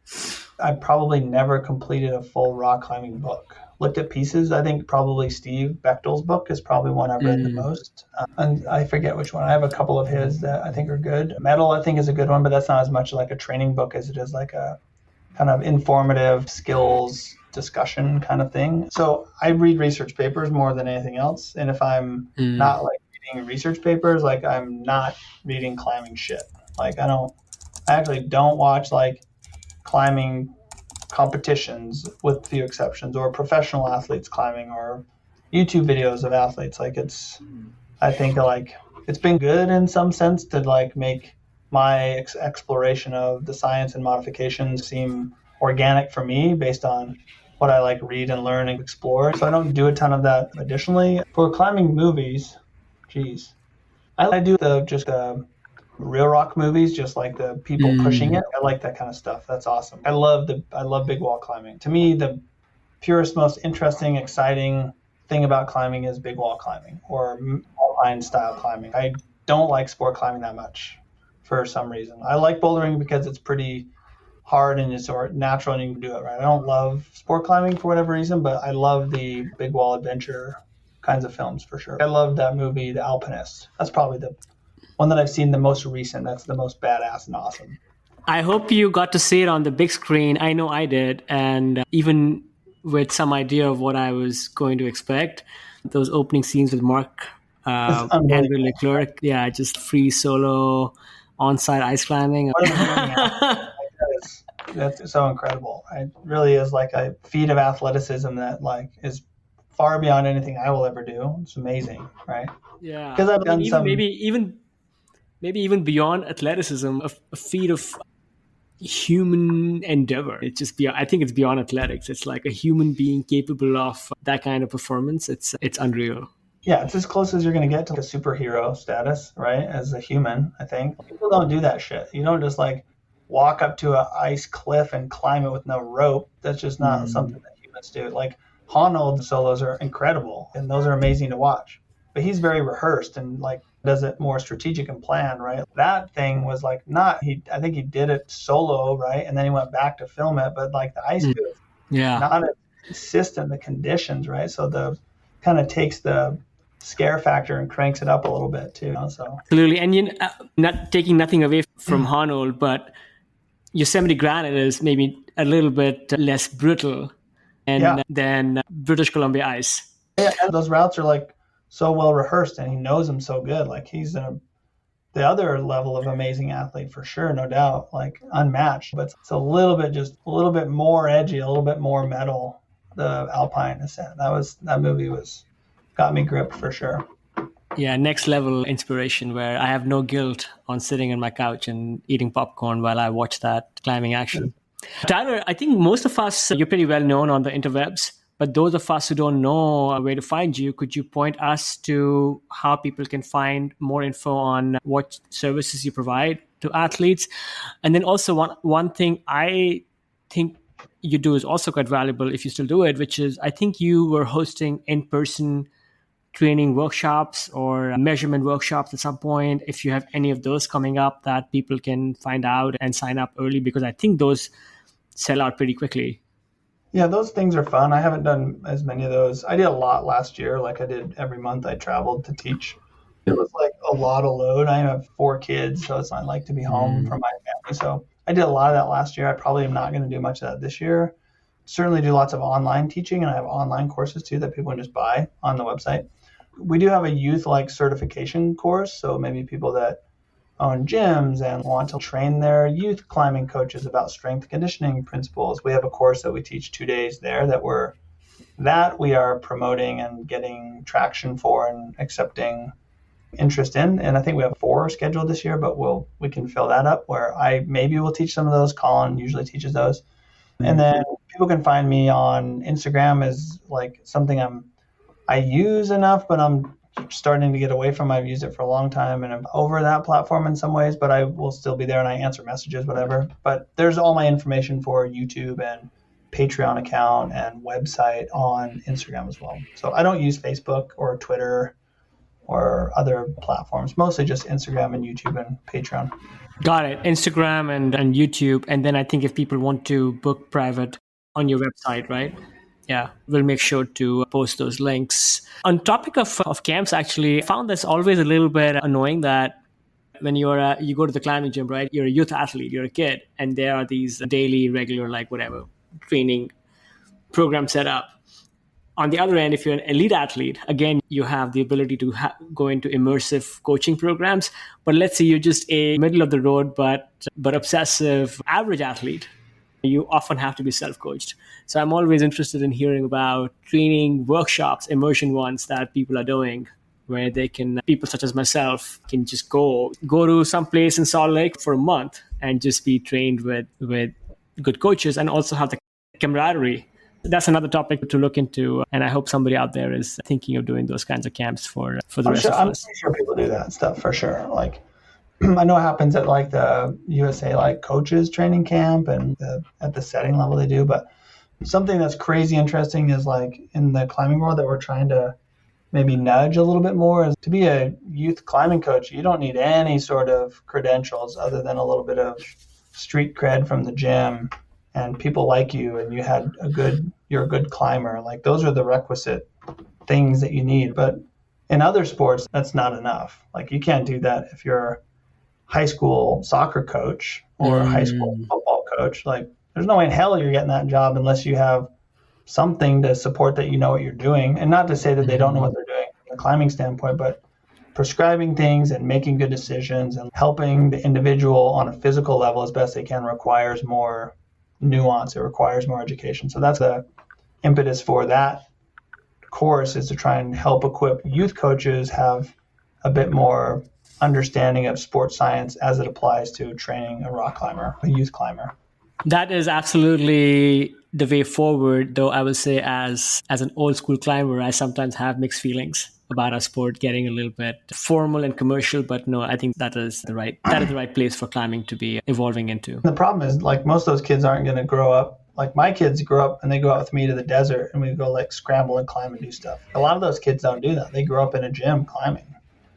I probably never completed a full rock climbing book. Looked at pieces. I think probably Steve Bechtel's book is probably one I've read the most. And I forget which one. I have a couple of his that I think are good. Metal, I think, is a good one, but that's not as much like a training book as it is like a kind of informative skills discussion kind of thing. So I read research papers more than anything else. And if I'm not like reading research papers, like I'm not reading climbing shit. Like I actually don't watch like climbing competitions with few exceptions, or professional athletes climbing, or YouTube videos of athletes. Like I think like it's been good in some sense to like make my exploration of the science and modifications seem organic for me based on what I like read and learn and explore. So I don't do a ton of that. Additionally, for climbing movies, I do the real rock movies, just like the people pushing it. I like that kind of stuff. That's awesome. I love big wall climbing. To me, the purest, most interesting, exciting thing about climbing is big wall climbing or alpine style climbing. I don't like sport climbing that much for some reason. I like bouldering because it's pretty hard and it's sort of natural and you can do it right. I don't love sport climbing for whatever reason, but I love the big wall adventure kinds of films for sure. I love that movie, The Alpinist. That's probably the one that I've seen the most recent. That's the most badass and awesome. I hope you got to see it on the big screen. I know I did. And even with some idea of what I was going to expect, those opening scenes with Mark Andrew Leclerc, just free solo on-site ice climbing. That's so incredible. It really is like a feat of athleticism that like is far beyond anything I will ever do. It's amazing, right? Yeah. Because I've done maybe even beyond athleticism, a feat of human endeavor. It's just I think it's beyond athletics. It's like a human being capable of that kind of performance. It's unreal. Yeah, it's as close as you're going to get to a superhero status, right? As a human, I think. People don't do that shit. You don't just like walk up to an ice cliff and climb it with no rope. That's just not something that humans do. Like Honnold solos are incredible and those are amazing to watch. But he's very rehearsed and like does it more strategic and planned, right? That thing was like not I think he did it solo, right? And then he went back to film it, but like the ice booth, not as consistent the conditions, right? So the kind of takes the scare factor and cranks it up a little bit too. So Absolutely, and not taking nothing away from Honnold, but Yosemite granite is maybe a little bit less brittle than British Columbia ice. Yeah, and those routes are like so well rehearsed, and he knows them so good. Like he's the other level of amazing athlete for sure, no doubt, like unmatched. But it's a little bit more edgy, a little bit more metal. The Alpine Ascent. That movie got me gripped for sure. Yeah, next level inspiration where I have no guilt on sitting on my couch and eating popcorn while I watch that climbing action. Tyler, I think most of us, you're pretty well known on the interwebs, but those of us who don't know where to find you, could you point us to how people can find more info on what services you provide to athletes? And then also one thing I think you do is also quite valuable if you still do it, which is I think you were hosting in-person training workshops or measurement workshops at some point. If you have any of those coming up that people can find out and sign up early, because I think those sell out pretty quickly. Yeah, those things are fun. I haven't done as many of those. I did a lot last year. Like I did every month I traveled to teach. It was like a lot of load. I have 4 kids, so it's not like to be home from my family. So I did a lot of that last year. I probably am not going to do much of that this year. Certainly do lots of online teaching, and I have online courses too that people can just buy on the website. We do have a youth like certification course. So maybe people that own gyms and want to train their youth climbing coaches about strength conditioning principles. We have a course that we teach 2 days there that we are promoting and getting traction for and accepting interest in. And I think we have 4 scheduled this year, but we can fill that up where I maybe will teach some of those. Colin usually teaches those. And then people can find me on Instagram as like something I use enough, but I'm starting to get away from. I've used it for a long time and I'm over that platform in some ways, but I will still be there and I answer messages, whatever. But there's all my information for YouTube and Patreon account and website on Instagram as well. So I don't use Facebook or Twitter or other platforms, mostly just Instagram and YouTube and Patreon. Got it. Instagram and YouTube. And then I think if people want to book private on your website, right? Yeah, we'll make sure to post those links. On topic of camps, actually, I found this always a little bit annoying that when you go to the climbing gym, right? You're a youth athlete, you're a kid, and there are these daily, regular, like whatever, training programs set up. On the other end, if you're an elite athlete, again, you have the ability to go into immersive coaching programs. But let's say you're just a middle of the road, but obsessive average athlete. You often have to be self-coached. So I'm always interested in hearing about training workshops, immersion ones that people are doing, where people such as myself can just go to some place in Salt Lake for a month and just be trained with good coaches and also have the camaraderie. That's another topic to look into. And I hope somebody out there is thinking of doing those kinds of camps for the rest of us. I'm sure people do that stuff for sure. Like, I know it happens at like the USA like coaches training camp and at the setting level they do, but something that's crazy interesting is like in the climbing world that we're trying to maybe nudge a little bit more is to be a youth climbing coach. You don't need any sort of credentials other than a little bit of street cred from the gym and people like you and you're a good climber. Like those are the requisite things that you need. But in other sports, that's not enough. Like you can't do that if you're high school soccer coach or a high school football coach. Like there's no way in hell you're getting that job unless you have something to support that you know what you're doing. And not to say that they don't know what they're doing from a climbing standpoint, but prescribing things and making good decisions and helping the individual on a physical level as best they can requires more nuance. It requires more education. So that's the impetus for that course, is to try and help equip youth coaches have a bit more understanding of sports science as it applies to training a rock climber, a youth climber. That is absolutely the way forward, though I will say as an old school climber, I sometimes have mixed feelings about our sport getting a little bit formal and commercial, but no, I think that is the right place for climbing to be evolving into. The problem is, like, most of those kids aren't going to grow up. Like, my kids grow up and they go out with me to the desert and we go like scramble and climb and do stuff. A lot of those kids don't do that. They grow up in a gym climbing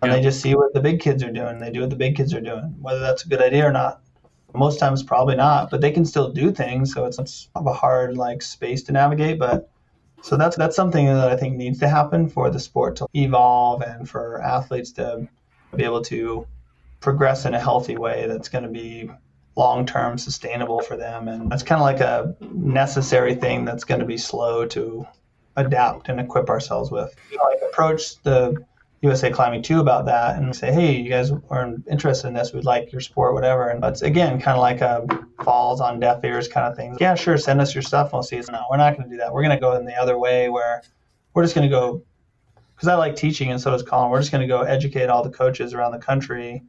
and they just see what the big kids are doing. They do what the big kids are doing, whether that's a good idea or not. Most times probably not, but they can still do things. So it's a hard like space to navigate. But so that's something that I think needs to happen for the sport to evolve and for athletes to be able to progress in a healthy way that's going to be long-term sustainable for them. And that's kind of like a necessary thing that's going to be slow to adapt and equip ourselves with. Like approach the USA Climbing 2 about that and say, hey, you guys are interested in this, we'd like your support, whatever. And it's, again, kind of like a falls on deaf ears kind of thing. Yeah, sure, send us your stuff. We'll see. No, we're not going to do that. We're going to go in the other way where we're just going to go, because I like teaching and so does Colin, we're just going to go educate all the coaches around the country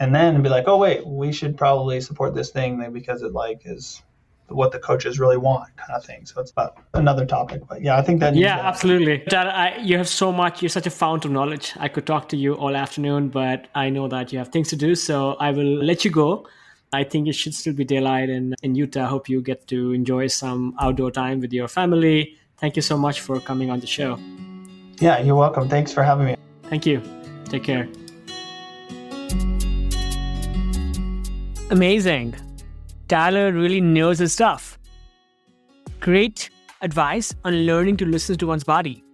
and then be like, oh, wait, we should probably support this thing because it like is what the coaches really want kind of thing. So it's about another topic. But yeah, I think that. Yeah, absolutely. Dad, you have so much. You're such a fount of knowledge. I could talk to you all afternoon, but I know that you have things to do. So I will let you go. I think it should still be daylight in Utah. I hope you get to enjoy some outdoor time with your family. Thank you so much for coming on the show. Yeah, you're welcome. Thanks for having me. Thank you. Take care. Amazing. Tyler really knows his stuff. Great advice on learning to listen to one's body.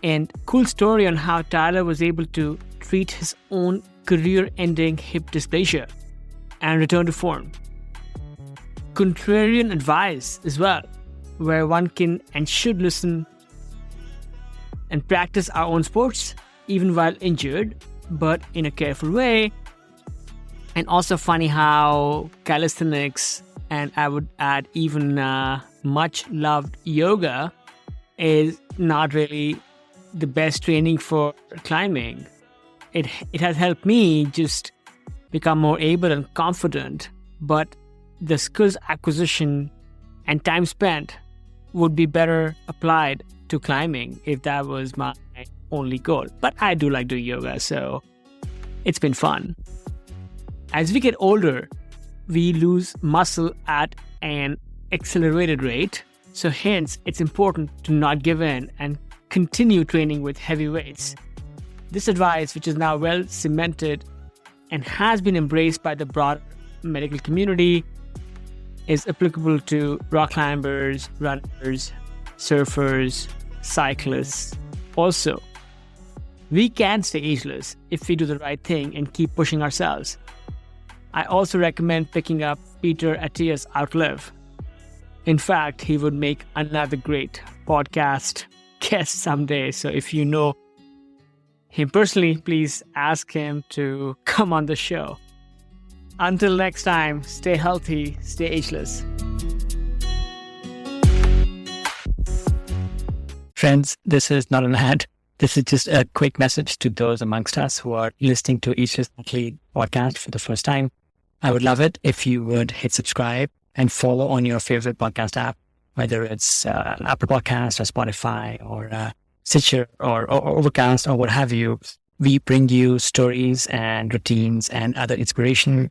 And cool story on how Tyler was able to treat his own career-ending hip dysplasia and return to form. Contrarian advice as well, where one can and should listen and practice our own sports even while injured, but in a careful way. And also funny how calisthenics, and I would add even much loved yoga, is not really the best training for climbing. It has helped me just become more able and confident, but the skills acquisition and time spent would be better applied to climbing if that was my only goal. But I do like doing yoga, so it's been fun. As we get older, we lose muscle at an accelerated rate. So hence, it's important to not give in and continue training with heavy weights. This advice, which is now well cemented and has been embraced by the broad medical community, is applicable to rock climbers, runners, surfers, cyclists. Also, we can stay ageless if we do the right thing and keep pushing ourselves. I also recommend picking up Peter Attia's Outlive. In fact, he would make another great podcast guest someday. So if you know him personally, please ask him to come on the show. Until next time, stay healthy, stay ageless. Friends, this is not an ad. This is just a quick message to those amongst us who are listening to Ageless Athlete podcast for the first time. I would love it if you would hit subscribe and follow on your favorite podcast app, whether it's Apple Podcast or Spotify or Stitcher or Overcast or what have you. We bring you stories and routines and other inspiration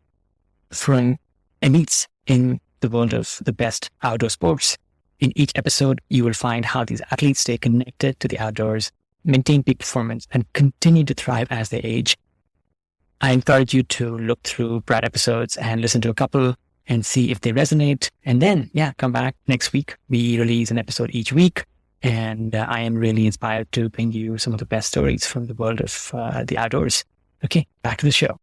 from elites in the world of the best outdoor sports. In each episode, you will find how these athletes stay connected to the outdoors, maintain peak performance, and continue to thrive as they age. I encourage you to look through prior episodes and listen to a couple and see if they resonate. And then, come back next week. We release an episode each week. And I am really inspired to bring you some of the best stories from the world of the outdoors. Okay, back to the show.